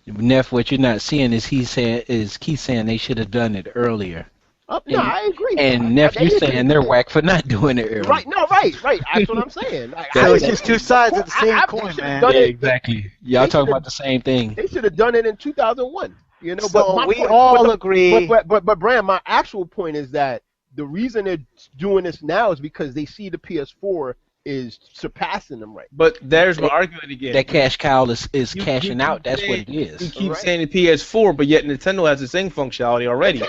Speaker 4: Neff, what you're not seeing is Keith saying they should have done it earlier.
Speaker 3: No, I agree.
Speaker 4: And Neff,
Speaker 3: They
Speaker 4: you
Speaker 3: should
Speaker 4: saying
Speaker 3: do
Speaker 4: they're
Speaker 3: it.
Speaker 4: whack for not doing it earlier.
Speaker 3: Right? No, right. That's what I'm saying. Like,
Speaker 1: So it's just two sides of the same
Speaker 3: I
Speaker 1: coin,
Speaker 3: should've
Speaker 1: man.
Speaker 3: done
Speaker 4: Yeah,
Speaker 3: it-
Speaker 4: exactly. Y'all
Speaker 3: They
Speaker 4: talking
Speaker 3: should've-
Speaker 4: about the same thing.
Speaker 3: They should have done it in 2001.
Speaker 1: So
Speaker 3: but my
Speaker 1: we
Speaker 3: point-
Speaker 1: all
Speaker 3: but the-
Speaker 1: agree.
Speaker 3: But Brand, my actual point is that the reason they're doing this now is because they see the PS4 is surpassing them right.
Speaker 2: But there's my argument again.
Speaker 4: That cash cow is
Speaker 2: You
Speaker 4: cashing
Speaker 2: keep
Speaker 4: out. That's what
Speaker 2: saying-
Speaker 4: it
Speaker 2: You
Speaker 4: is.
Speaker 2: keep
Speaker 3: Right.
Speaker 2: saying the PS4, but yet Nintendo has the same functionality already.
Speaker 3: No,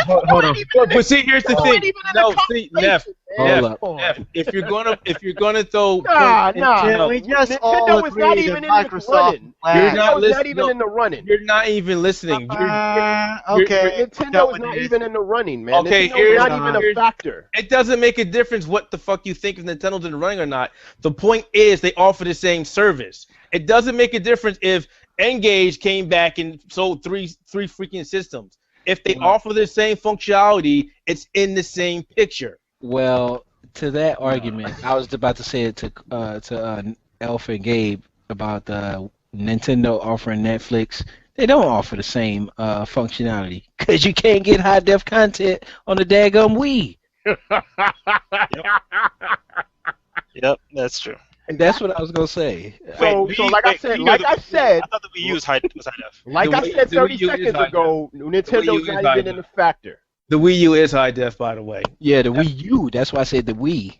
Speaker 4: hold on.
Speaker 2: But see, here's the thing. No, see, Neff,
Speaker 4: Hold up.
Speaker 2: if you're gonna throw,
Speaker 3: Nah.
Speaker 1: Can we just all
Speaker 3: Nintendo is not
Speaker 1: agree
Speaker 3: even
Speaker 1: that
Speaker 3: in the
Speaker 1: Microsoft
Speaker 3: running.
Speaker 2: You're not
Speaker 3: Nintendo is not
Speaker 2: listening.
Speaker 3: even in the running.
Speaker 2: you're not even listening.
Speaker 1: Okay.
Speaker 3: Nintendo is not even in the running, man.
Speaker 2: Okay,
Speaker 3: Nintendo's
Speaker 2: here's-
Speaker 3: not even a
Speaker 2: here's-
Speaker 3: factor.
Speaker 2: It doesn't make a difference what the fuck you think if Nintendo's in the running or not. The point is they offer the same service. It doesn't make a difference if Engage came back and sold three freaking systems. If they offer the same functionality, it's in the same picture.
Speaker 4: Well, to that argument, I was about to say it to Alpha and Gabe about Nintendo offering Netflix. They don't offer the same functionality because you can't get high def content on the daggum Wii.
Speaker 5: Yep, that's true.
Speaker 4: That's what I was gonna say.
Speaker 3: So, like I said, I
Speaker 5: thought the Wii U was high def.
Speaker 3: like I said
Speaker 2: The
Speaker 3: 30
Speaker 2: Wii U is
Speaker 3: seconds
Speaker 2: high
Speaker 3: ago,
Speaker 2: Wii U
Speaker 3: Nintendo's
Speaker 2: is
Speaker 3: not
Speaker 2: high
Speaker 3: even
Speaker 2: def.
Speaker 3: in the factor.
Speaker 2: The Wii U is high def, by the way.
Speaker 4: Yeah, the Wii U. That's why I said the Wii.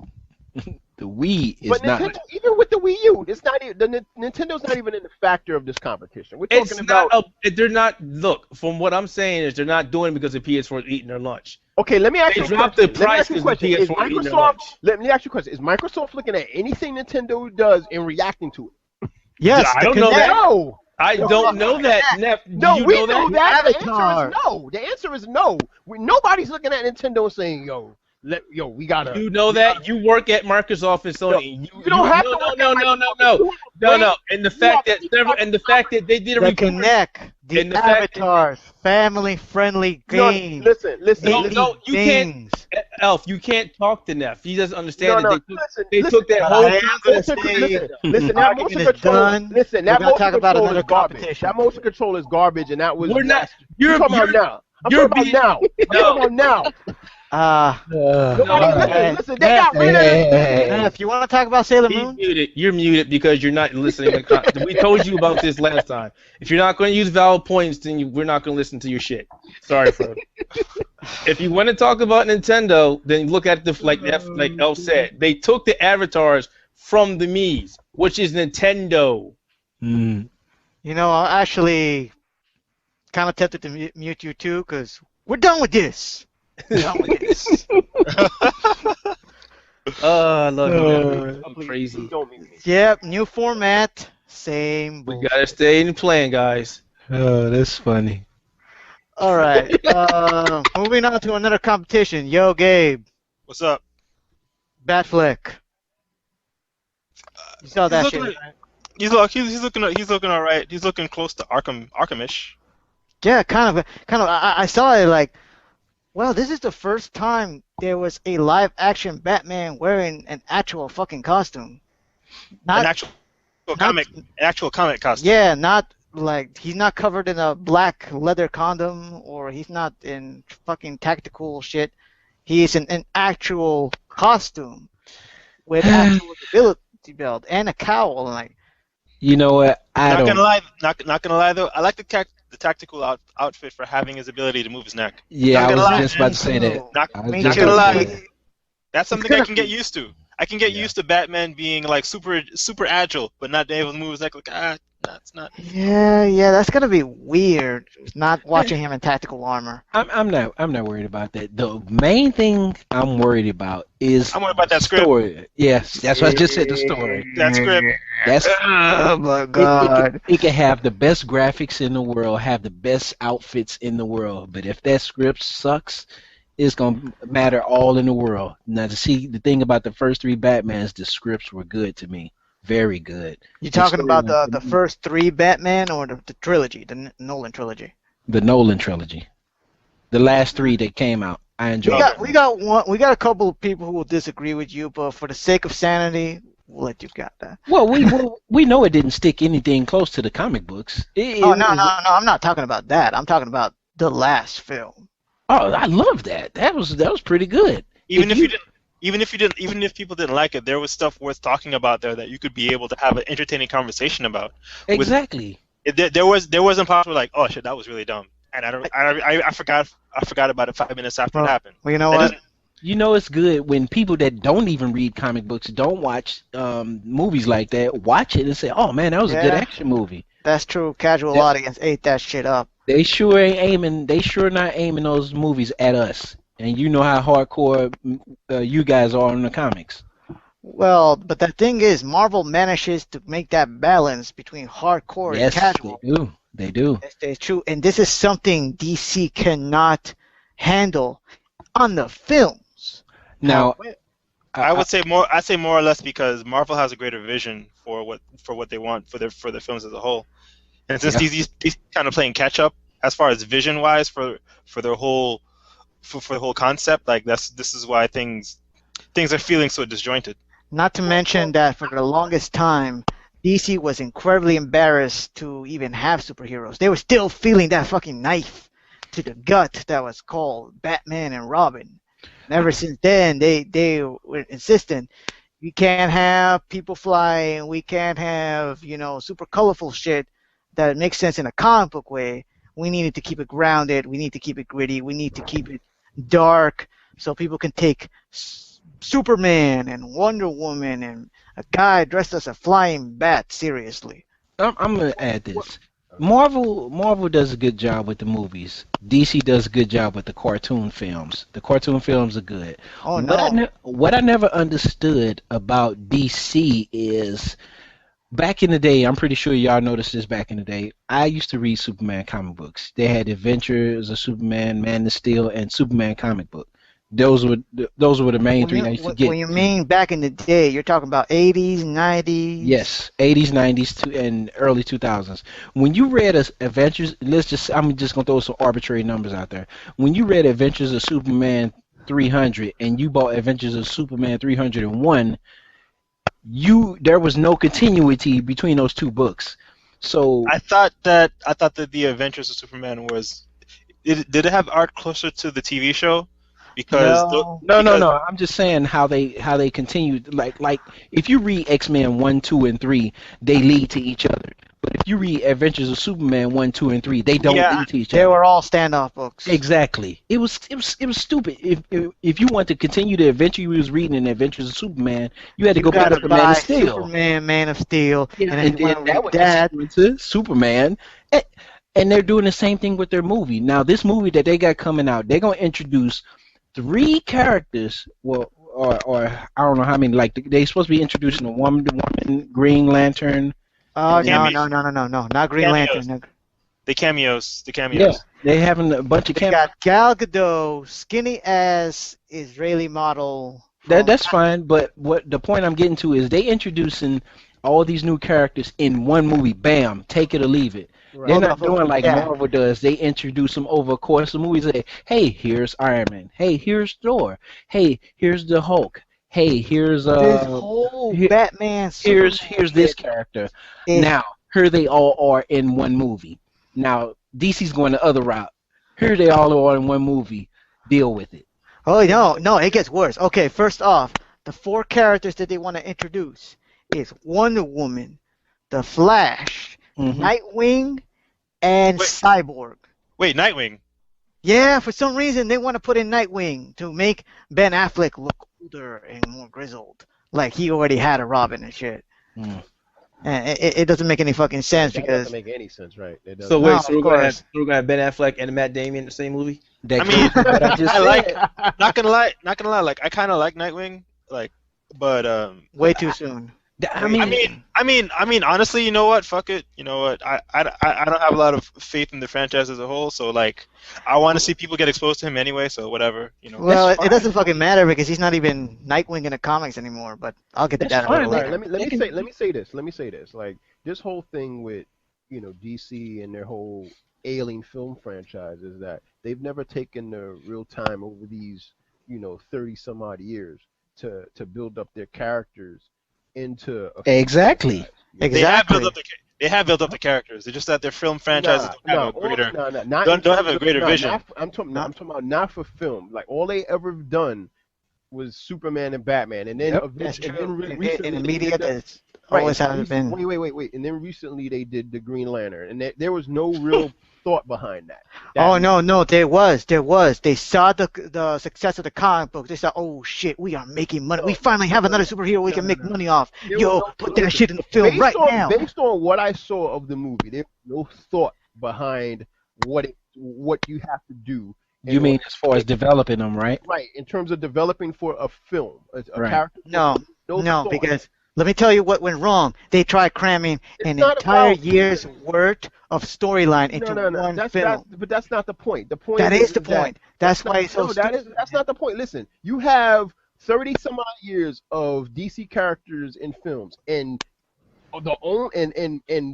Speaker 4: The Wii is
Speaker 3: But
Speaker 4: not.
Speaker 3: Nintendo, even with the Wii U, it's not even, Nintendo's not even in the factor of this competition. We're talking
Speaker 2: It's
Speaker 3: about.
Speaker 2: not. They're not. Look, from what I'm saying is they're not doing it because the PS4 is eating their lunch.
Speaker 3: Okay, let me ask
Speaker 2: They
Speaker 3: you a
Speaker 2: dropped
Speaker 3: question.
Speaker 2: the
Speaker 3: Let me ask you a
Speaker 2: prices
Speaker 3: question.
Speaker 2: of
Speaker 3: Is
Speaker 2: PS4 eating their
Speaker 3: Microsoft?
Speaker 2: lunch.
Speaker 3: Let me ask you a question. Is Microsoft looking at anything Nintendo does and reacting to it?
Speaker 1: Yes,
Speaker 2: I
Speaker 1: the
Speaker 2: don't know
Speaker 1: Kinect.
Speaker 2: that.
Speaker 3: No.
Speaker 2: I don't know that. Neff,
Speaker 3: No,
Speaker 2: you
Speaker 3: we
Speaker 2: know
Speaker 3: know
Speaker 2: that.
Speaker 3: that. The answer
Speaker 1: Avatar.
Speaker 3: is no. The answer is no. Nobody's looking at Nintendo and saying, we gotta.
Speaker 2: You know that. You work at Microsoft and Sony.
Speaker 3: You don't have to
Speaker 2: no,
Speaker 3: work
Speaker 2: no,
Speaker 3: at
Speaker 2: no, no,
Speaker 3: Microsoft.
Speaker 2: no,
Speaker 3: You
Speaker 2: no,
Speaker 3: have a
Speaker 2: no.
Speaker 3: brain.
Speaker 2: And the fact that they did a
Speaker 1: The
Speaker 2: report.
Speaker 1: Kinect, the
Speaker 2: And the fact that-
Speaker 1: avatars, family-friendly games.
Speaker 3: Listen.
Speaker 2: No, no, you can't.
Speaker 1: things.
Speaker 2: Elf, you can't talk to Neff. He doesn't understand
Speaker 3: No,
Speaker 2: that they
Speaker 3: listen,
Speaker 2: took that
Speaker 1: But
Speaker 2: whole.
Speaker 1: I am gonna
Speaker 3: Listen,
Speaker 1: say
Speaker 3: listen. That
Speaker 1: argument
Speaker 3: motion
Speaker 1: is
Speaker 3: control.
Speaker 1: done.
Speaker 3: Listen,
Speaker 1: We're
Speaker 3: that
Speaker 1: gonna
Speaker 3: motion
Speaker 1: talk about
Speaker 3: control
Speaker 1: another
Speaker 3: is garbage.
Speaker 1: competition.
Speaker 3: That motion control is garbage, and that was.
Speaker 2: We're not.
Speaker 3: I'm talking about now. I'm
Speaker 2: you're
Speaker 3: talking about now. I'm talking about now.
Speaker 1: No,
Speaker 3: Listen. They got rid of it.
Speaker 1: if you want to talk about Sailor
Speaker 2: He's
Speaker 1: Moon,
Speaker 2: muted. You're muted because you're not listening. We told you about this last time. If you're not going to use valid points, then we're not going to listen to your shit. Sorry, bro. If you want to talk about Nintendo, then look at like El said. They took the avatars from the Mii's, which is Nintendo.
Speaker 4: Mm.
Speaker 1: you know, I'm actually kind of tempted to mute you too, because we're done with this. We're done with this.
Speaker 2: I love you. I'm crazy.
Speaker 3: Don't mute me.
Speaker 1: Yep, new format, same.
Speaker 2: We
Speaker 1: bullshit.
Speaker 2: gotta stay in the plan, guys.
Speaker 4: Oh, that's funny.
Speaker 1: All right. Moving on to another competition. Yo, Gabe,
Speaker 5: What's up?
Speaker 1: Batfleck. You saw that
Speaker 5: He's
Speaker 1: shit,
Speaker 5: looking-
Speaker 1: right?
Speaker 5: He's looking all right. He's looking close to Arkhamish.
Speaker 1: Yeah, kind of. I saw it like, well, this is the first time there was a live-action Batman wearing an actual fucking costume.
Speaker 5: An actual comic costume.
Speaker 1: Yeah, not like he's not covered in a black leather condom or he's not in fucking tactical shit. He's in an actual costume with actual ability belt and a cowl. And like,
Speaker 4: You know what?
Speaker 5: Not gonna lie though. I like the tactical outfit for having his ability to move his neck.
Speaker 4: Yeah,
Speaker 5: Not
Speaker 4: I
Speaker 5: gonna
Speaker 4: was
Speaker 5: lie,
Speaker 4: just about to say that.
Speaker 5: Not
Speaker 1: Me
Speaker 4: just
Speaker 1: too.
Speaker 5: gonna lie.
Speaker 4: say that.
Speaker 5: That's something I can get used to. I can get used to Batman being like super agile, but not being able to move his neck. Like it's not.
Speaker 1: Yeah, that's gonna be weird. Not watching him in tactical armor.
Speaker 4: I'm not worried about that. The main thing I'm worried about is
Speaker 5: I'm worried about that script.
Speaker 4: story. Yes, that's what I just said. The story.
Speaker 5: That script.
Speaker 4: That's
Speaker 1: Oh my god.
Speaker 4: it can have the best graphics in the world, have the best outfits in the world, but if that script sucks, it's gonna matter all in the world. Now, to see the thing about the first three Batmans, the scripts were good to me, very good.
Speaker 1: You talking
Speaker 4: The
Speaker 1: about
Speaker 4: storyline-
Speaker 1: the first three Batman or the trilogy, the Nolan trilogy?
Speaker 4: The Nolan trilogy, the last three that came out, I enjoyed.
Speaker 1: We got a couple of people who will disagree with you, but for the sake of sanity, we'll let you got that.
Speaker 4: Well, we know it didn't stick anything close to the comic books.
Speaker 1: No, I'm not talking about that. I'm talking about the last film.
Speaker 4: Oh, I love that. That was pretty good.
Speaker 5: Even if people didn't like it, there was stuff worth talking about there that you could be able to have an entertaining conversation about.
Speaker 4: Exactly.
Speaker 5: There wasn't parts where like, oh shit, that was really dumb, and I forgot about it 5 minutes after it happened.
Speaker 1: Well, you know
Speaker 5: That
Speaker 1: what?
Speaker 5: doesn't-
Speaker 4: You know it's good when people that don't even read comic books, don't watch movies like that, watch it and say, "Oh man, that was a good
Speaker 1: Yeah,
Speaker 4: action movie."
Speaker 1: that's true. Casual
Speaker 4: That,
Speaker 1: audience ate that shit up.
Speaker 4: they sure ain't aiming. They sure not aiming those movies at us. And you know how hardcore you guys are in the comics.
Speaker 1: Well, but the thing is, Marvel manages to make that balance between hardcore and
Speaker 4: Yes, they
Speaker 1: casual.
Speaker 4: do. They do.
Speaker 1: It's true, and this is something DC cannot handle on the films.
Speaker 4: Now,
Speaker 1: However,
Speaker 5: I would say more. I say more or less because Marvel has a greater vision for what they want for their films as a whole, and since
Speaker 4: yeah.
Speaker 5: these kind of playing catch up as far as vision wise for their whole for the whole concept, like this is why things are feeling so disjointed.
Speaker 1: not to mention that for the longest time, DC was incredibly embarrassed to even have superheroes. They were still feeling that fucking knife to the gut that was called Batman and Robin. And ever since then, they were insistent we can't have people flying, we can't have, super colorful shit that makes sense in a comic book way. We needed to keep it grounded, we need to keep it gritty, we need to keep it dark so people can take Superman and Wonder Woman and a guy dressed as a flying bat seriously.
Speaker 4: I'm gonna add this. Marvel does a good job with the movies. DC does a good job with the cartoon films. The cartoon films are good.
Speaker 1: Oh no.
Speaker 4: What I never understood about DC is back in the day, I'm pretty sure y'all noticed this back in the day. I used to read Superman comic books. They had Adventures of Superman, Man of Steel, and Superman comic book. Those were the main three I used to get.
Speaker 1: When you mean back in the day, you're talking about 80s, 90s?
Speaker 4: Yes, 80s, 90s, and early 2000s. When you read Adventures, I'm just gonna throw some arbitrary numbers out there. When you read Adventures of Superman 300 and you bought Adventures of Superman 301, there was no continuity between those two books. So
Speaker 5: I thought that the Adventures of Superman was did it have art closer to the TV show? Because
Speaker 4: no. I'm just saying how they continued. Like if you read X-Men 1, 2, and 3, they lead to each other. But if you read Adventures of Superman 1, 2, and 3, they don't lead to each other.
Speaker 1: They were all standoff books.
Speaker 4: Exactly. It was stupid. If you want to continue the adventure you was reading in Adventures of Superman, you had to go back to Man of Steel.
Speaker 1: Superman, Man of Steel,
Speaker 4: Yeah,
Speaker 1: and then
Speaker 4: that was into Superman. And they're doing the same thing with their movie. Now, this movie that they got coming out, they're gonna introduce 3 characters. Well, or I don't know how many. Like they supposed to be introducing the woman, Green Lantern.
Speaker 1: Oh no, not Green
Speaker 5: Cameos.
Speaker 1: Lantern.
Speaker 5: The cameos.
Speaker 4: Yeah, they having a bunch of
Speaker 1: They
Speaker 4: cameos.
Speaker 1: got Gal Gadot, skinny ass Israeli model.
Speaker 4: That's fine, but what the point I'm getting to is they introducing all these new characters in one movie. Bam, take it or leave it.
Speaker 3: Right.
Speaker 4: They're not doing like Marvel does. They introduce them over a course of movies. Say, hey, here's Iron Man. Hey, here's Thor. Hey, here's the Hulk. Hey, here's
Speaker 1: this whole Batman.
Speaker 4: Here's this character. Now, here they all are in one movie. Now, DC's going the other route. Here they all are in one movie. Deal with it.
Speaker 1: Oh no, it gets worse. Okay, first off, the 4 characters that they want to introduce is Wonder Woman, the Flash, Nightwing, and Cyborg.
Speaker 5: Wait, Nightwing.
Speaker 1: Yeah, for some reason they want to put in Nightwing to make Ben Affleck look older and more grizzled, like he already had a Robin and shit. And it doesn't make any fucking sense
Speaker 3: That
Speaker 1: because
Speaker 3: doesn't make any sense, right? It doesn't.
Speaker 2: So wait,
Speaker 1: No,
Speaker 2: so we're gonna have Ben Affleck and Matt Damon in the same movie?
Speaker 5: I mean,
Speaker 4: what I just
Speaker 5: I like.
Speaker 4: said.
Speaker 5: Not gonna lie. Like I kind of like Nightwing. Like, but
Speaker 1: way too soon.
Speaker 4: I mean,
Speaker 5: honestly, you know what? Fuck it. You know what? I don't have a lot of faith in the franchise as a whole. So like, I want to see people get exposed to him anyway. So whatever. You know.
Speaker 1: Well, it doesn't fucking matter because he's not even Nightwing in the comics anymore. But I'll get to that a little later.
Speaker 3: Let me say this. Like this whole thing with DC and their whole ailing film franchise is that they've never taken the real time over these 30 some odd years to build up their characters into a
Speaker 4: Exactly.
Speaker 1: Exactly.
Speaker 5: They have built up the characters. It's just that their film franchises don't have a greater vision.
Speaker 3: I'm talking about not for film. Like all they ever done was Superman and Batman, and then
Speaker 1: That's true. In the media, Always
Speaker 3: and
Speaker 1: haven't been.
Speaker 3: wait. And then recently they did the Green Lantern, and there was no real thought behind that.
Speaker 1: Oh no, there was. They saw the success of the comic book. They said, "Oh shit, we are making money. We finally have another superhero we can make money off. Yo, put that shit in the film right now."
Speaker 3: Based on what I saw of the movie, there was no thought behind what you have to do.
Speaker 4: You mean as far as developing them, right?
Speaker 3: Right, in terms of developing for a film, a
Speaker 4: Right.
Speaker 3: character.
Speaker 1: No,
Speaker 3: thought.
Speaker 1: because let me tell you what went wrong. They tried cramming an
Speaker 3: not
Speaker 1: entire
Speaker 3: about-
Speaker 1: year's worth of storyline into one film.
Speaker 3: But that's not the point. The point
Speaker 1: That is the
Speaker 3: that-
Speaker 1: point. That's why it's so stupid.
Speaker 3: that's not the point. Listen, you have 30 some odd years of DC characters in films, and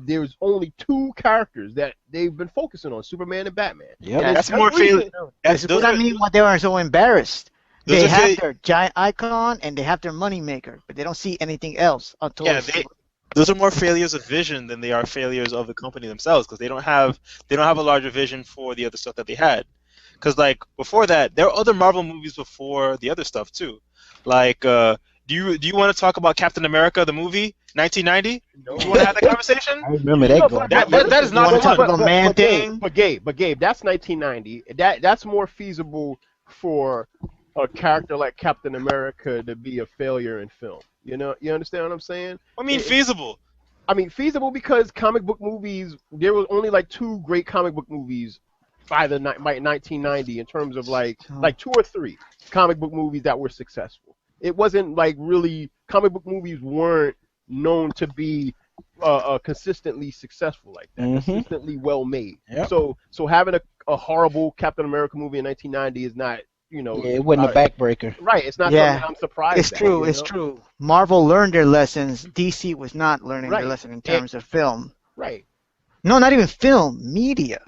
Speaker 3: there's only two characters that they've been focusing on, Superman and Batman.
Speaker 4: Yep.
Speaker 1: Yeah,
Speaker 5: That's more failure.
Speaker 1: This is what I mean why they are so embarrassed.
Speaker 5: Those
Speaker 1: They
Speaker 5: are
Speaker 1: have
Speaker 5: fail-
Speaker 1: their giant icon and they have their moneymaker, but they don't see anything else until
Speaker 5: Yeah, those are more failures of vision than they are failures of the company themselves, because they don't have a larger vision for the other stuff that they had. Because like before that, there were other Marvel movies before the other stuff too. Like, do you want to talk about Captain America the movie 1990?
Speaker 3: No.
Speaker 5: Do you want to have that conversation?
Speaker 4: I remember that going.
Speaker 5: That is not
Speaker 1: wanna talk
Speaker 5: the
Speaker 1: about Man-Thing?
Speaker 3: But Gabe, that's 1990. That's more feasible for a character like Captain America to be a failure in film. You understand what I'm saying?
Speaker 5: I mean, feasible.
Speaker 3: I mean, feasible because comic book movies. There was only like two great comic book movies by 1990 in terms of like two or three comic book movies that were successful. It wasn't like really comic book movies weren't known to be consistently successful like that, consistently well made.
Speaker 4: Yep.
Speaker 3: So having a horrible Captain America movie in 1990 is not,
Speaker 4: it wasn't a backbreaker.
Speaker 3: right. It's not
Speaker 1: Yeah.
Speaker 3: something I'm surprised.
Speaker 1: It's true. It's true. Marvel learned their lessons. DC was not learning their
Speaker 3: Right.
Speaker 1: lesson in terms of film.
Speaker 3: Right.
Speaker 1: No, not even film, media.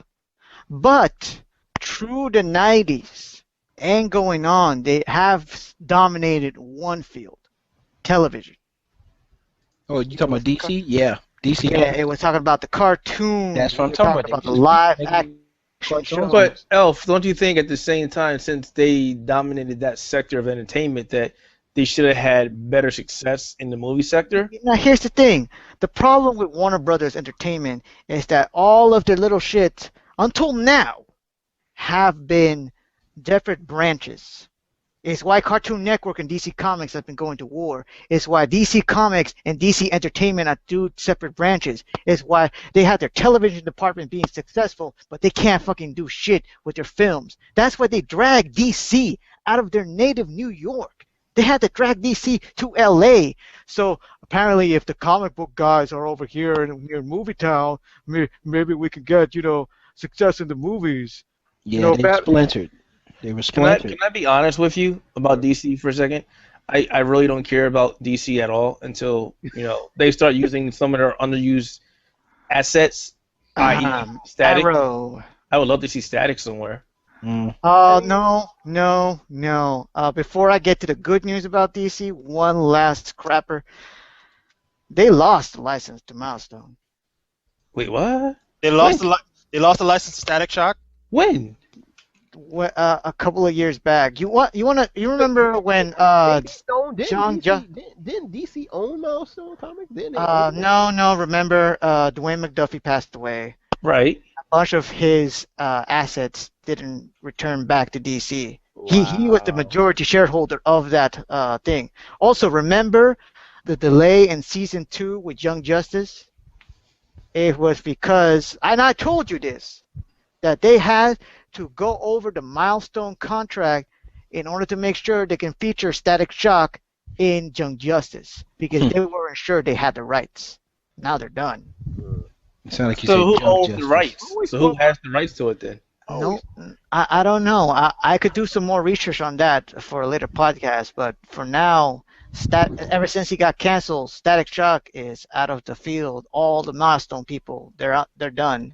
Speaker 1: But through the 90s and going on, they have dominated one field, television.
Speaker 4: Oh, you talking about DC? Yeah, DC.
Speaker 1: Yeah, it was talking about the cartoon.
Speaker 4: That's what I'm
Speaker 1: We're
Speaker 4: talking about.
Speaker 1: the live
Speaker 4: Making
Speaker 1: action shows.
Speaker 2: But Elf, don't you think at the same time, since they dominated that sector of entertainment, that they should have had better success in the movie sector?
Speaker 1: Now, here's the thing. The problem with Warner Brothers Entertainment is that all of their little shits, until now, have been different branches. It's why Cartoon Network and DC Comics have been going to war. It's why DC Comics and DC Entertainment are two separate branches. It's why they have their television department being successful, but they can't fucking do shit with their films. That's why they drag DC out of their native New York. They had to drag DC to LA. So apparently if the comic book guys are over here in Movie Town, maybe we can get, success in the movies.
Speaker 4: Yeah, they splintered. They were splintered.
Speaker 2: Can I be honest with you about DC for a second? I really don't care about DC at all until they start using some of their underused assets, i.e. Static.
Speaker 1: Arrow.
Speaker 2: I would love to see Static somewhere.
Speaker 1: No. Before I get to the good news about DC, one last crapper. They lost the license to Milestone.
Speaker 2: Wait, what?
Speaker 5: They lost the license to Static Shock.
Speaker 2: When?
Speaker 1: A couple of years back. You remember when
Speaker 3: Didn't DC own Milestone Comics?
Speaker 1: No. Remember Dwayne McDuffie passed away.
Speaker 2: Right.
Speaker 1: A bunch of his assets didn't return back to DC. He was the majority shareholder of that thing. Also, remember the delay in season 2 with Young Justice? It was because, and I told you this, that they had to go over the Milestone contract in order to make sure they can feature Static Shock in Young Justice because they weren't sure they had the rights. Now they're done.
Speaker 4: It sounded like you
Speaker 2: So
Speaker 4: said
Speaker 2: who
Speaker 4: Young
Speaker 2: owns
Speaker 4: Justice.
Speaker 2: the rights? So who has the rights to it then?
Speaker 1: No, I don't know. I could do some more research on that for a later podcast, but for now, ever since he got canceled, Static Shock is out of the field. All the Milestone people, they're done.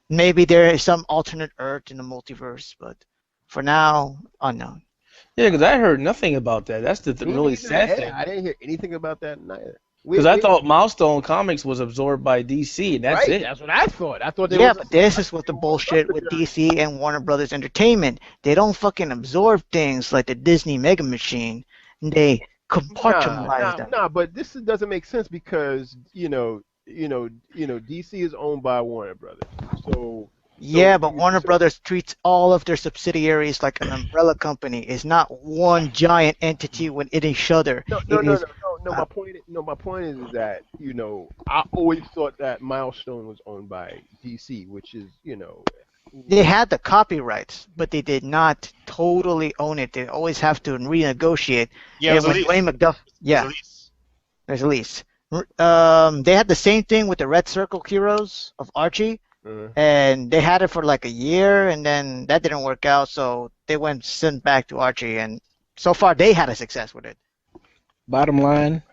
Speaker 1: Maybe there is some alternate Earth in the multiverse, but for now, unknown.
Speaker 2: Yeah, because I heard nothing about that. That's the really sad thing.
Speaker 3: I didn't hear anything about that neither.
Speaker 2: Because I thought Milestone Comics was absorbed by DC, and that's it.
Speaker 3: That's what I thought. I thought they
Speaker 1: Yeah, but this is what the bullshit with DC and Warner Brothers Entertainment. They don't fucking absorb things like the Disney Mega Machine. They compartmentalize them.
Speaker 3: Nah, but doesn't make sense because DC is owned by Warner Brothers. So
Speaker 1: Yeah, but Warner Brothers treats all of their subsidiaries like an umbrella company. It's not one giant entity within each other.
Speaker 3: No. My point is that I always thought that Milestone was owned by DC, which is
Speaker 1: They had the copyrights, but they did not totally own it. They always have to renegotiate.
Speaker 5: Yeah,
Speaker 1: And when Dwayne McDuff, yeah, there's a lease. They had the same thing with the Red Circle Heroes of Archie. And they had it for like a year, and then that didn't work out, so they sent back to Archie, and so far they had a success with it.
Speaker 4: Bottom line,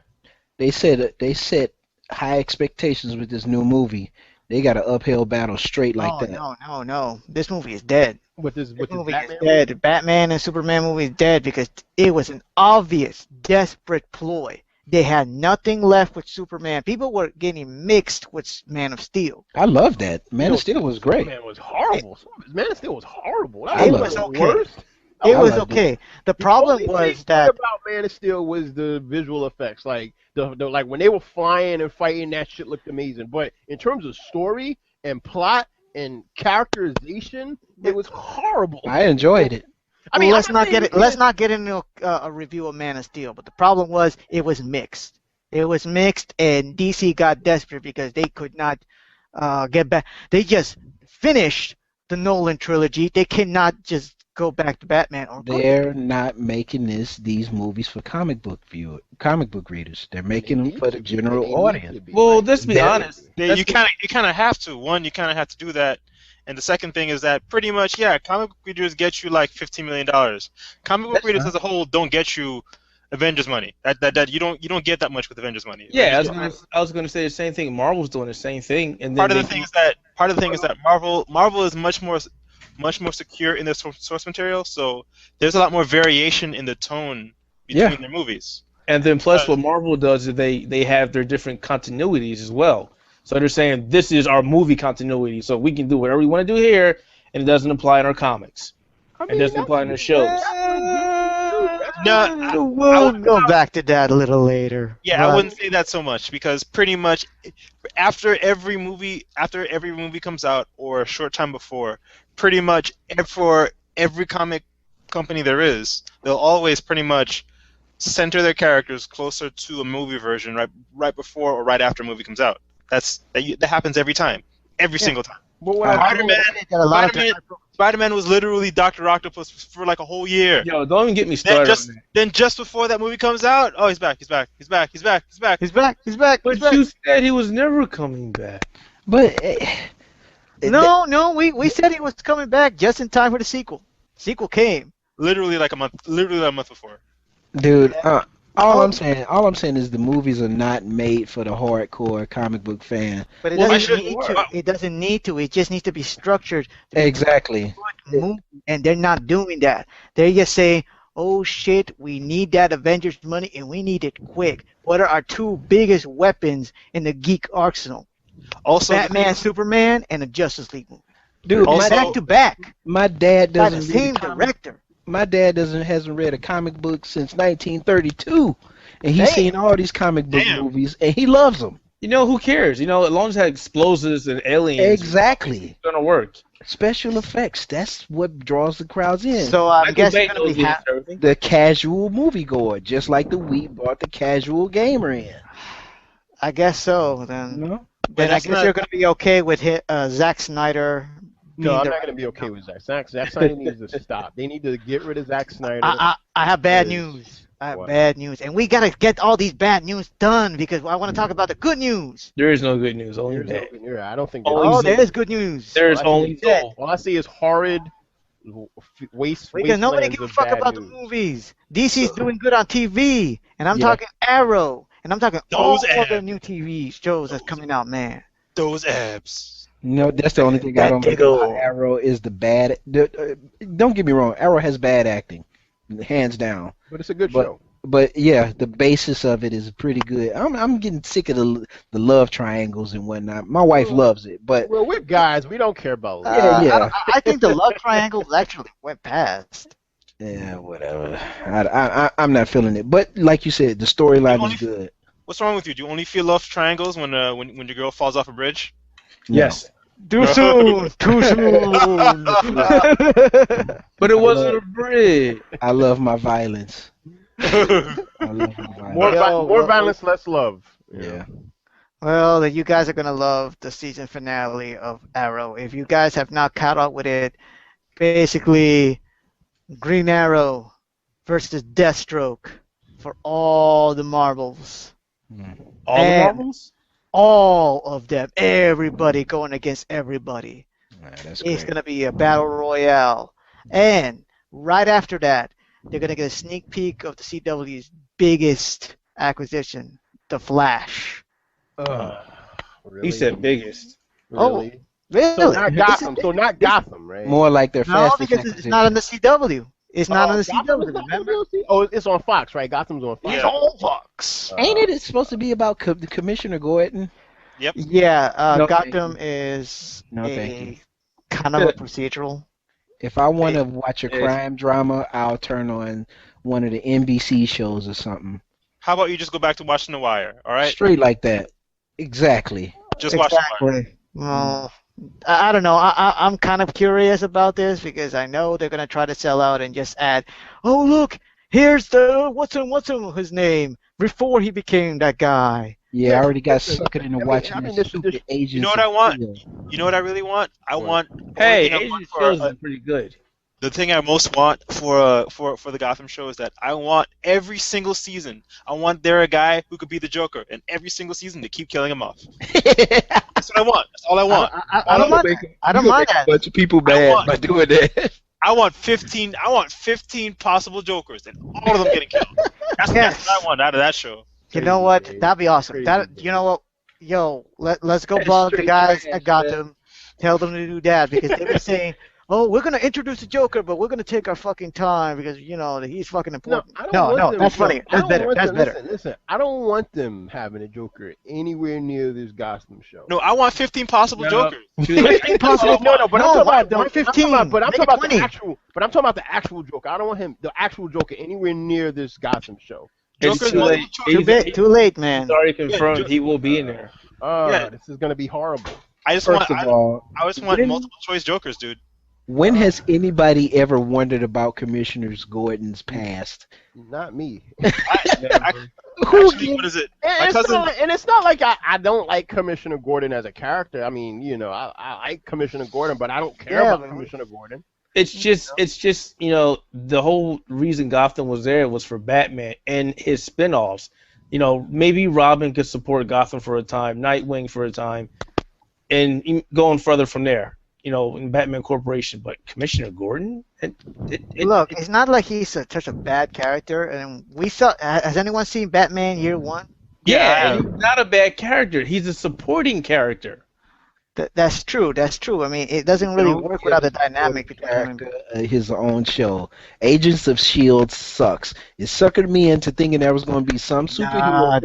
Speaker 4: they set high expectations with this new movie. They got an uphill battle straight like that.
Speaker 1: No. This movie is dead.
Speaker 3: This
Speaker 1: movie
Speaker 3: Batman
Speaker 1: is dead. The Batman and Superman movie is dead because it was an obvious, desperate ploy. They had nothing left with Superman. People were getting mixed with Man of Steel.
Speaker 4: I love that. Man of Steel was great.
Speaker 3: Man was horrible. Man of Steel was horrible.
Speaker 1: It was okay. It was okay. The problem was that
Speaker 3: about Man of Steel was the visual effects. Like like when they were flying and fighting, that shit looked amazing. But in terms of story and plot and characterization, it was horrible.
Speaker 4: I enjoyed it.
Speaker 1: I mean, let's not get into a review of Man of Steel. But the problem was it was mixed. It was mixed, and DC got desperate because they could not get back. They just finished the Nolan trilogy. They cannot just go back to Batman.
Speaker 4: They're not making these movies for comic book readers. They're making them for the general audience.
Speaker 5: Well, let's be honest. You kind of have to. One, you kind of have to do that. And the second thing is that pretty much, comic book readers get you like $15 million. Comic book readers as a whole don't get you Avengers money. That you don't get that much with Avengers money.
Speaker 2: Yeah, I was gonna say the same thing. Marvel's doing the same thing. And
Speaker 5: part of the thing is that Marvel is much more secure in their source material. So there's a lot more variation in the tone between their movies.
Speaker 2: And then plus, what Marvel does is they have their different continuities as well. So they're saying this is our movie continuity, so we can do whatever we want to do here, and it doesn't apply in our comics. It doesn't apply in our shows.
Speaker 1: No, we'll go back to that a little later.
Speaker 5: Yeah, I wouldn't say that so much because pretty much after every movie comes out or a short time before, pretty much for every comic company there is, they'll always pretty much center their characters closer to a movie version right before or right after a movie comes out. That happens every time, single time. Spider-Man was literally Dr. Octopus for like a whole year.
Speaker 2: Yo, don't even get me started.
Speaker 5: Then just before that movie comes out, oh, he's back.
Speaker 2: But you said he was never coming back.
Speaker 4: But
Speaker 1: no, we said he was coming back just in time for the sequel. Sequel came
Speaker 5: literally a month before.
Speaker 4: Dude, all I'm saying is the movies are not made for the hardcore comic book fan.
Speaker 1: But it doesn't need to. It just needs to be structured.
Speaker 4: Exactly.
Speaker 1: And they're not doing that. They're just saying, "Oh shit, we need that Avengers money, and we need it quick." What are our two biggest weapons in the geek arsenal?
Speaker 5: Also,
Speaker 1: Batman, Superman, and a Justice League movie.
Speaker 4: Dude,
Speaker 1: back to back.
Speaker 4: My dad doesn't.
Speaker 1: By the same director.
Speaker 4: My dad hasn't read a comic book since 1932, and he's seen all these comic book movies, and he loves them.
Speaker 2: Who cares? As long as it has explosives and aliens,
Speaker 4: exactly,
Speaker 2: it's gonna work.
Speaker 4: Special effects, that's what draws the crowds in.
Speaker 1: So I guess you're gonna be
Speaker 4: the casual moviegoer, just like the Wii brought the casual gamer in.
Speaker 1: I guess so. Then,
Speaker 5: But
Speaker 1: I guess you're gonna be okay with Zack Snyder.
Speaker 3: No, I'm not going to be okay with Zack. Zack Snyder needs to stop. They need to get rid of Zack Snyder.
Speaker 1: I have bad news. Bad news. And we got to get all these bad news done because I want to talk about the good news.
Speaker 2: There is no good news. Only bad.
Speaker 3: I don't think
Speaker 1: there is good news.
Speaker 2: There's only bad.
Speaker 3: All I see is horrid waste.
Speaker 1: Because nobody gives a fuck about the movies. DC's doing good on TV. And I'm talking Arrow. And I'm talking all the new TV shows that's coming out, man.
Speaker 5: Those abs.
Speaker 4: No, that's the only thing I don't like about Arrow is the bad. Don't get me wrong, Arrow has bad acting, hands down.
Speaker 3: But it's a good show.
Speaker 4: But yeah, the basis of it is pretty good. I'm getting sick of the love triangles and whatnot. My wife loves it, but
Speaker 3: we're guys. We don't care about love.
Speaker 1: I think the love triangles actually went past.
Speaker 4: Yeah, whatever. I'm not feeling it. But like you said, the storyline is good.
Speaker 5: What's wrong with you? Do you only feel love triangles when your girl falls off a bridge?
Speaker 2: Yes.
Speaker 1: Too soon. Too soon.
Speaker 2: But it wasn't a bridge.
Speaker 4: I love my violence. I love my
Speaker 3: More,
Speaker 4: violence.
Speaker 3: more violence, less love.
Speaker 4: Yeah.
Speaker 1: Well, you guys are gonna love the season finale of Arrow. If you guys have not caught up with it, basically Green Arrow versus Deathstroke for all the marbles.
Speaker 2: All the
Speaker 1: And-
Speaker 2: marbles?
Speaker 1: All of them. Everybody going against everybody.
Speaker 4: That's
Speaker 1: It's
Speaker 4: great.
Speaker 1: gonna be a battle royale. And right after that, they're gonna get a sneak peek of the CW's biggest acquisition, The Flash.
Speaker 3: Really?
Speaker 2: He said biggest.
Speaker 3: Really?
Speaker 1: Really?
Speaker 3: So not
Speaker 1: This is-
Speaker 3: Gotham. So not Gotham, right?
Speaker 4: More like their
Speaker 1: No,
Speaker 4: fastest
Speaker 1: because it's
Speaker 4: acquisition.
Speaker 1: not on the CW. It's not on the
Speaker 3: Gotham
Speaker 1: CW,
Speaker 3: is not
Speaker 1: remember?
Speaker 3: on DLC? Oh, it's on Fox, right? Gotham's on Fox.
Speaker 1: It's all Fox.
Speaker 4: Ain't it? It's supposed to be about the Commissioner Gordon.
Speaker 1: Yeah,
Speaker 4: No, thank
Speaker 1: Gotham is
Speaker 4: No, thank you.
Speaker 1: kind of a procedural.
Speaker 4: If I want to watch a
Speaker 2: Hey.
Speaker 4: crime drama, I'll turn on one of the NBC shows or something.
Speaker 5: How about you just go back to watching The Wire? All right,
Speaker 4: Straight like that. Exactly.
Speaker 5: just watch The Wire.
Speaker 1: Exactly. Well, I don't know. I'm kind of curious about this because I know they're gonna try to sell out and just add, oh look, here's the what's his name before he became that guy.
Speaker 4: Yeah, I already got
Speaker 3: Listen,
Speaker 4: suckered into
Speaker 3: I mean,
Speaker 4: watching
Speaker 3: I mean,
Speaker 4: this
Speaker 3: this-
Speaker 4: stupid Agents.
Speaker 5: You know what I want?
Speaker 4: of S.H.I.E.L.D.
Speaker 5: You know what I really want? I want.
Speaker 2: Hey,
Speaker 5: the thing I want
Speaker 2: Asian
Speaker 5: for,
Speaker 2: shows is pretty good.
Speaker 5: the thing I most want for the Gotham show is that I want every single season. I want there a guy who could be the Joker, and every single season they keep killing him off. That's what I want. That's all I want.
Speaker 1: I don't mind that. I don't mind that.
Speaker 4: bunch of people
Speaker 5: I want-
Speaker 4: by doing that.
Speaker 5: I want 15. I want 15 possible Jokers, and all of them getting killed. That's what I want out of that show.
Speaker 1: You know what?
Speaker 3: Crazy,
Speaker 1: That'd be awesome.
Speaker 3: crazy.
Speaker 1: That you know what? Yo, let's go
Speaker 4: That's
Speaker 1: bug the
Speaker 4: straight
Speaker 1: guys
Speaker 4: trash,
Speaker 1: at Gotham. Tell them to do that because they've been saying, "Oh, we're gonna introduce the Joker, but we're gonna take our fucking time because you know that he's fucking
Speaker 3: No,
Speaker 1: important."
Speaker 3: I don't
Speaker 1: No,
Speaker 3: want
Speaker 1: no,
Speaker 3: them,
Speaker 1: that's funny.
Speaker 3: I
Speaker 1: That's
Speaker 3: don't
Speaker 1: better.
Speaker 3: want
Speaker 1: That's
Speaker 3: them-
Speaker 1: better.
Speaker 3: Listen, I don't want them having a Joker anywhere near this Gotham show.
Speaker 5: No, I want 15 possible
Speaker 2: No.
Speaker 5: Jokers.
Speaker 1: 15 possible.
Speaker 3: No, but I'm talking about
Speaker 1: why 15?
Speaker 3: But I'm
Speaker 1: Make
Speaker 3: talking
Speaker 1: it
Speaker 3: about
Speaker 1: 20.
Speaker 3: the actual. But I'm talking about the actual Joker. I don't want the actual Joker anywhere near this Gotham show.
Speaker 2: It's
Speaker 5: Joker's
Speaker 2: too late.
Speaker 1: Too late, man.
Speaker 2: He's already confirmed he will be in there.
Speaker 5: Yeah.
Speaker 3: This is gonna be horrible.
Speaker 5: I just
Speaker 4: First
Speaker 5: want.
Speaker 4: of all,
Speaker 5: I just want
Speaker 4: when-
Speaker 5: multiple choice Jokers, dude.
Speaker 4: when has anybody ever wondered about Commissioner Gordon's past?
Speaker 3: Not me.
Speaker 5: Actually, what is it? My
Speaker 3: And
Speaker 5: cousin.
Speaker 3: it's not like I don't like Commissioner Gordon as a character. I mean, I like Commissioner Gordon, but I don't care
Speaker 1: Yeah,
Speaker 3: about
Speaker 1: but-
Speaker 3: Commissioner Gordon.
Speaker 2: It's just the whole reason Gotham was there was for Batman and his spin-offs. Maybe Robin could support Gotham for a time, Nightwing for a time, and going further from there. In Batman Corporation, but Commissioner Gordon?
Speaker 1: Look, it's not like he's such a bad character, and we saw. Has anyone seen Batman Year One?
Speaker 2: Yeah, he's not a bad character. He's a supporting character.
Speaker 1: That's true. That's true. I mean, it doesn't really work without the dynamic between him.
Speaker 4: Character, his own show. Agents of S.H.I.E.L.D. sucks. It suckered me into thinking there was going to be some superhero.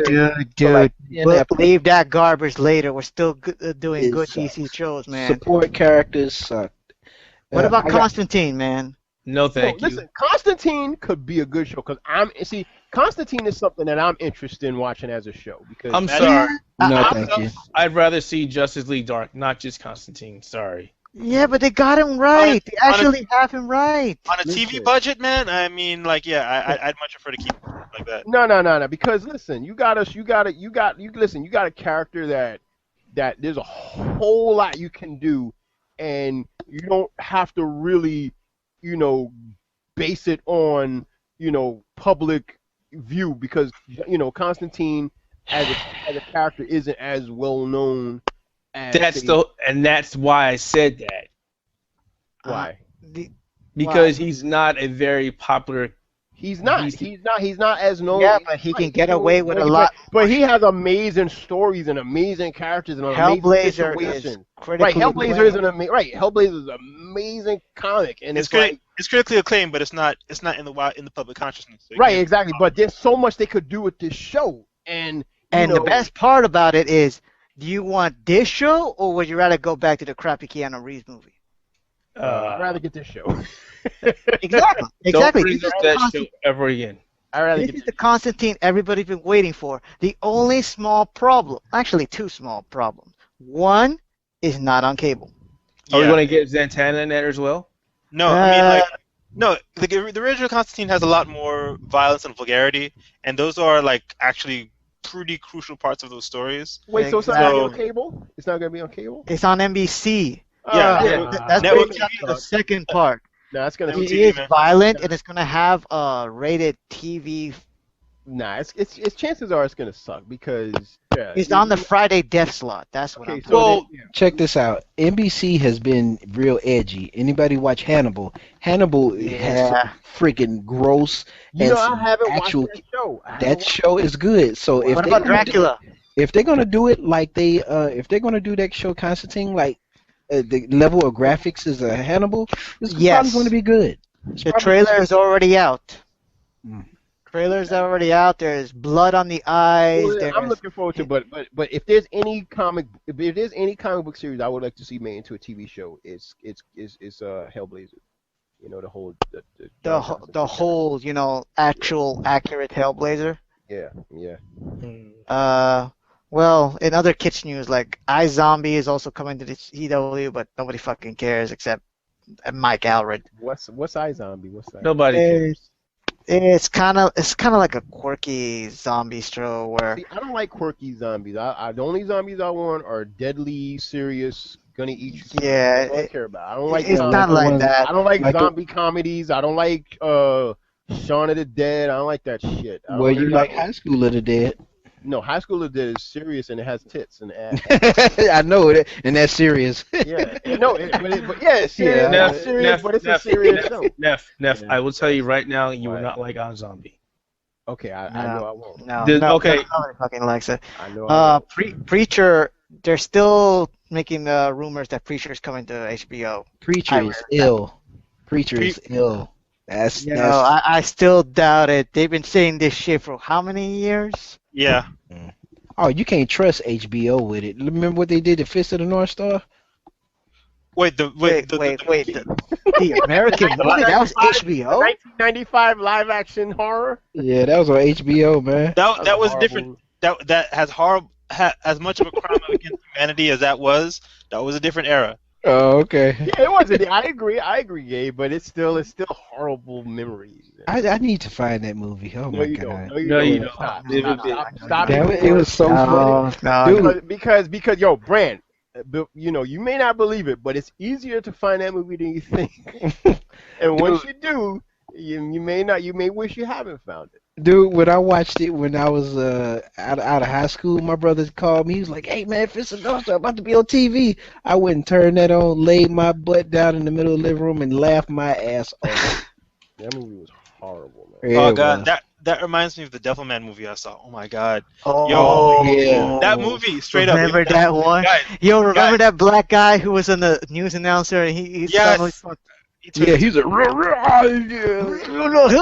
Speaker 1: Dude.
Speaker 4: Yeah,
Speaker 1: We'll
Speaker 4: that
Speaker 1: leave that garbage later. We're still doing
Speaker 4: It
Speaker 1: good
Speaker 4: sucks.
Speaker 1: DC shows, man.
Speaker 4: support characters suck.
Speaker 1: What about
Speaker 4: I got-
Speaker 1: Constantine, man?
Speaker 2: No, thank you.
Speaker 3: Listen, Constantine could be a good show because Constantine is something that I'm interested in watching as a show because
Speaker 2: I'm sorry.
Speaker 4: No, thank you.
Speaker 2: I'd rather see Justice League Dark, not just Constantine. Sorry.
Speaker 1: Yeah, but they got him right. They actually have him right.
Speaker 5: On a TV
Speaker 3: Listen.
Speaker 5: budget, man. I mean, like, yeah, I'd much prefer to keep it like that.
Speaker 3: No. Because listen, you got a character that there's a whole lot you can do, and you don't have to really, base it on, public view because Constantine as a character isn't as well known as
Speaker 2: That's why I said that.
Speaker 3: why.
Speaker 2: Because he's not a very popular.
Speaker 3: He's not as known.
Speaker 1: Yeah, but he can get away with a lot.
Speaker 3: But he has amazing stories and amazing characters and amazing
Speaker 1: Hellblazer
Speaker 3: situations.
Speaker 1: is critically
Speaker 3: Right, Hellblazer
Speaker 1: acclaimed.
Speaker 3: is Hellblazer is an amazing comic, and
Speaker 5: It's
Speaker 3: it's like
Speaker 5: it's critically acclaimed, but it's not in the public consciousness. So you
Speaker 3: right,
Speaker 5: can't-
Speaker 3: exactly. But there's so much they could do with this show, and
Speaker 1: And the best part about it is, do you want this show or would you rather go back to the crappy Keanu Reeves movie?
Speaker 3: I'd rather get this show.
Speaker 1: Exactly.
Speaker 2: Don't
Speaker 1: Exactly.
Speaker 2: bring
Speaker 1: This
Speaker 2: up
Speaker 1: is
Speaker 2: that
Speaker 1: the
Speaker 2: show ever again.
Speaker 3: I'd rather
Speaker 1: This
Speaker 3: get
Speaker 1: is
Speaker 3: this
Speaker 1: the Constantine everybody's been waiting for. The only small problem, actually two small problems. One is not on cable.
Speaker 2: Are we
Speaker 5: Yeah.
Speaker 2: going to get Zantana in there as well?
Speaker 5: No, I mean like no. The original Constantine has a lot more violence and vulgarity, and those are like actually pretty crucial parts of those stories.
Speaker 3: Wait, so it's not gonna be on
Speaker 5: Exactly.
Speaker 3: cable? It's not gonna be on cable?
Speaker 1: It's on NBC.
Speaker 5: Yeah,
Speaker 1: That's
Speaker 5: Network
Speaker 1: brings up
Speaker 5: TV.
Speaker 1: the second part.
Speaker 3: Nah, it's gonna
Speaker 5: Network
Speaker 1: It
Speaker 3: be.
Speaker 5: TV,
Speaker 1: is
Speaker 5: man.
Speaker 1: violent and it's gonna have rated TV.
Speaker 3: Nah, it's chances are it's gonna suck because
Speaker 1: It's on the Friday death slot. That's what
Speaker 3: Okay,
Speaker 1: I'm
Speaker 3: so
Speaker 1: talking
Speaker 2: Well,
Speaker 1: about.
Speaker 4: Check this out. NBC has been real edgy. Anybody watch Hannibal? Hannibal has
Speaker 1: Yeah.
Speaker 4: freaking gross.
Speaker 3: you know I
Speaker 4: some
Speaker 3: haven't
Speaker 4: actual-
Speaker 3: watched that show.
Speaker 4: That show is good. So if
Speaker 1: What
Speaker 4: they
Speaker 1: about
Speaker 4: gonna do-
Speaker 1: Dracula?
Speaker 4: if they're gonna do it like they if they're gonna do that show Constantine like the level of graphics is a Hannibal, it's
Speaker 1: Yes.
Speaker 4: probably going to be good. It's
Speaker 1: The
Speaker 4: probably-
Speaker 1: trailer is already out.
Speaker 4: Mm.
Speaker 1: Trailer's already out. There's blood on the eyes.
Speaker 3: Well, I'm
Speaker 1: There's
Speaker 3: looking forward to, but if there's any comic book series I would like to see made into a TV show, it's Hellblazer. You know the whole
Speaker 1: the whole, actual accurate Hellblazer.
Speaker 3: yeah.
Speaker 1: Well, in other kids news, like iZombie is also coming to the CW, but nobody fucking cares except Mike Allred.
Speaker 3: What's iZombie? What's that?
Speaker 2: Nobody cares.
Speaker 1: It's kind of like a quirky zombie show where
Speaker 3: See, I don't like quirky zombies. The only zombies I want are deadly, serious, gonna eat you.
Speaker 1: Yeah,
Speaker 3: That's all I care about. I don't like
Speaker 1: it's
Speaker 3: zombies.
Speaker 1: not like that.
Speaker 3: I don't like
Speaker 4: Like the-
Speaker 3: zombie comedies. I don't like Shaun of the Dead. I don't like that shit. I don't
Speaker 4: Well, you
Speaker 3: really
Speaker 4: like High School of the Dead.
Speaker 3: No, High School of the Dead is serious and it has tits and ass.
Speaker 4: I know it, and that's serious.
Speaker 3: Yeah, no, but yeah, it's serious.
Speaker 4: Yeah.
Speaker 3: It's serious, but it's a serious show.
Speaker 2: Neff,
Speaker 3: Yeah.
Speaker 2: I will tell you right now, you will
Speaker 3: What?
Speaker 2: not like On Zombie.
Speaker 3: Okay, I
Speaker 1: No.
Speaker 3: know I won't.
Speaker 1: no,
Speaker 2: Okay.
Speaker 1: nobody fucking likes it.
Speaker 3: I know I won't.
Speaker 1: Preacher, they're still making rumors that Preacher's coming to HBO.
Speaker 4: Preacher
Speaker 1: I
Speaker 4: is ill. Preacher is ill. That's
Speaker 1: I still doubt it. They've been saying this shit for how many years?
Speaker 5: Yeah.
Speaker 4: oh, you can't trust HBO with it. Remember what they did to Fist of the North Star?
Speaker 5: Wait.
Speaker 1: Wait. The American movie? That was HBO?
Speaker 3: 1995 live action horror.
Speaker 4: Yeah, that was on HBO, man.
Speaker 5: That was
Speaker 3: horrible.
Speaker 5: different. That has as much of a crime against humanity as that was. That was a different era.
Speaker 4: Oh, okay.
Speaker 3: Yeah, it wasn't. I agree, Gabe, but it's still horrible memories.
Speaker 4: I need to find that movie. Oh
Speaker 3: No,
Speaker 4: my
Speaker 3: you
Speaker 4: god.
Speaker 3: don't.
Speaker 2: No, you don't.
Speaker 3: Stop.
Speaker 2: It-
Speaker 4: Damn it, it was so funny.
Speaker 1: No.
Speaker 3: Because yo, Brand, you may not believe it, but it's easier to find that movie than you think. And once you do, you may wish you haven't found it.
Speaker 4: Dude, when I watched it when I was out of high school, my brother called me. He was like, "Hey man, Fist of the North Star about to be on TV." I went and turned that on, laid my butt down in the middle of the living room, and laughed my ass off.
Speaker 3: That movie was horrible, man.
Speaker 4: Yeah,
Speaker 5: Oh
Speaker 4: it
Speaker 5: god,
Speaker 4: was.
Speaker 5: that reminds me of the Devilman movie I saw. Oh my god.
Speaker 1: Oh,
Speaker 4: yeah.
Speaker 5: That movie, straight
Speaker 1: remember
Speaker 5: up.
Speaker 1: that one?
Speaker 5: Guys,
Speaker 1: Yo, remember
Speaker 5: guys.
Speaker 1: that black guy who was on the news announcer and he's
Speaker 5: Yes.
Speaker 1: always fucking-
Speaker 4: Yeah, he's a real.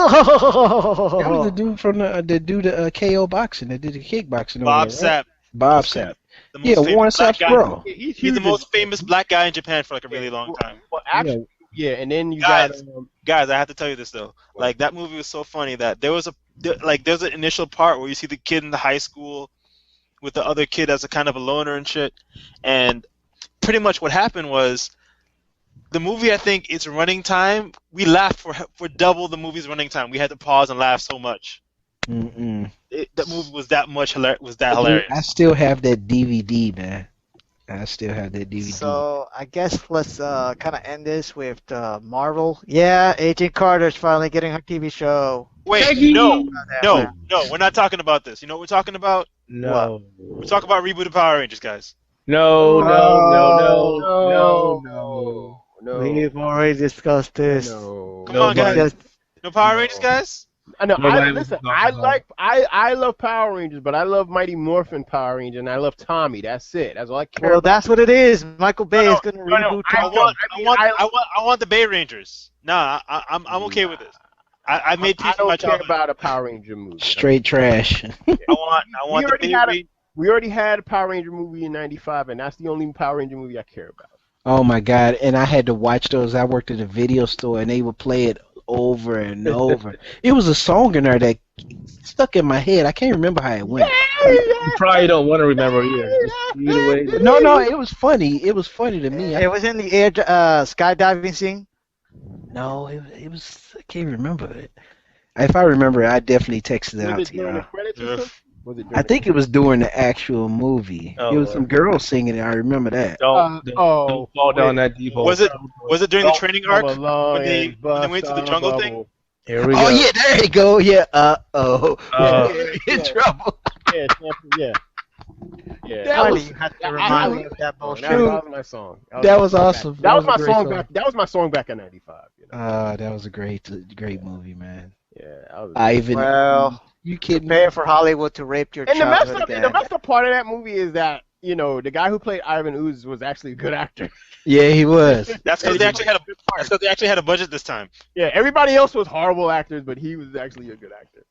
Speaker 4: That was the dude from the KO boxing that did the kickboxing.
Speaker 5: Bob
Speaker 4: over there, right?
Speaker 5: Sapp.
Speaker 4: Bob Sapp.
Speaker 5: The most
Speaker 4: Yeah,
Speaker 5: famous
Speaker 4: Warren
Speaker 5: black
Speaker 4: Sapp's
Speaker 5: guy-
Speaker 4: bro.
Speaker 3: He's
Speaker 5: He's the
Speaker 3: huge
Speaker 5: most
Speaker 3: in-
Speaker 5: famous black guy in Japan for like a really long time.
Speaker 3: Well, actually, yeah, and then you
Speaker 5: Guys.
Speaker 3: got
Speaker 5: Guys, I have to tell you this though. Like that movie was so funny that there's an initial part where you see the kid in the high school with the other kid as a kind of a loner and shit, and pretty much what happened was the movie. I think its running time, we laughed for double the movie's running time. We had to pause and laugh so much.
Speaker 4: Mm-mm.
Speaker 5: That movie was that much hilarious.
Speaker 4: I still have that DVD, man. I still have that DVD.
Speaker 1: So I guess let's kind of end this with Marvel. Yeah, Agent Carter's finally getting her TV show.
Speaker 5: Wait, no, we're not talking about this. You know what we're talking about?
Speaker 2: No.
Speaker 5: We're talking about rebooted Power Rangers, guys.
Speaker 2: No.
Speaker 3: no.
Speaker 1: We've already discussed this.
Speaker 3: No.
Speaker 5: Come on, guys.
Speaker 1: Just-
Speaker 5: No Power Rangers, guys?
Speaker 3: I know.
Speaker 2: Nobody
Speaker 3: Listen,
Speaker 2: was talking about
Speaker 3: I love Power Rangers, but I love Mighty Morphin Power Ranger, and I love Tommy. That's it. That's all I care
Speaker 1: Well,
Speaker 3: about.
Speaker 1: that's what it is. Michael Bay is going to
Speaker 3: no,
Speaker 1: reboot.
Speaker 5: I
Speaker 1: Power
Speaker 5: want the Bay Rangers. Nah, I'm okay with this. I made peace
Speaker 3: I
Speaker 5: with
Speaker 3: don't
Speaker 5: my
Speaker 3: care
Speaker 5: childhood.
Speaker 3: about a Power Ranger movie.
Speaker 4: Straight trash.
Speaker 5: I want the
Speaker 3: already
Speaker 5: Bay
Speaker 3: had
Speaker 5: Rangers.
Speaker 3: We already had a Power Ranger movie in '95, and that's the only Power Ranger movie I care about.
Speaker 4: Oh my God! And I had to watch those. I worked at a video store, and they would play it over and over. It was a song in there that stuck in my head. I can't remember how it went.
Speaker 2: You probably don't want to remember either. Just either way.
Speaker 4: No, it was funny. It was funny to me.
Speaker 1: It was in the air skydiving scene.
Speaker 4: No, it was. I can't remember it. If I remember, I definitely texted it
Speaker 3: Was
Speaker 4: out
Speaker 3: it
Speaker 4: to
Speaker 3: during the
Speaker 4: y'all.
Speaker 3: credits or something? Was it during
Speaker 4: I think it was during the actual movie.
Speaker 2: Oh,
Speaker 4: It was some girls singing it. I remember that.
Speaker 2: Don't fall down that deep hole.
Speaker 5: Was it during the training arc
Speaker 3: Come along
Speaker 5: when they
Speaker 3: and
Speaker 5: went to the
Speaker 3: bust
Speaker 5: jungle
Speaker 3: our
Speaker 5: thing?
Speaker 3: bubble.
Speaker 2: Here we go.
Speaker 4: Oh yeah, there you go. Yeah.
Speaker 2: Oh.
Speaker 4: In trouble.
Speaker 3: Yeah, yeah. Yeah.
Speaker 4: That
Speaker 1: Funny,
Speaker 4: was-
Speaker 1: you had to
Speaker 3: I-
Speaker 1: remind
Speaker 3: I-
Speaker 1: me of that
Speaker 3: That
Speaker 1: bullshit.
Speaker 3: was my song.
Speaker 4: That was awesome.
Speaker 3: That was
Speaker 4: a
Speaker 3: my
Speaker 4: great
Speaker 3: song back. That was my song back in '95. You know?
Speaker 4: That was a great movie, man.
Speaker 3: Yeah. That was
Speaker 4: I even.
Speaker 1: Well,
Speaker 4: You kidding me?
Speaker 1: prepare for Hollywood to rape your
Speaker 3: and the messed
Speaker 1: childhood
Speaker 3: up,
Speaker 1: again.
Speaker 3: the messed up part of that movie is that the guy who played Ivan Ooze was actually a good actor.
Speaker 4: Yeah, he was.
Speaker 5: That's because they actually had a budget this time.
Speaker 3: Yeah, everybody else was horrible actors, but he was actually a good actor,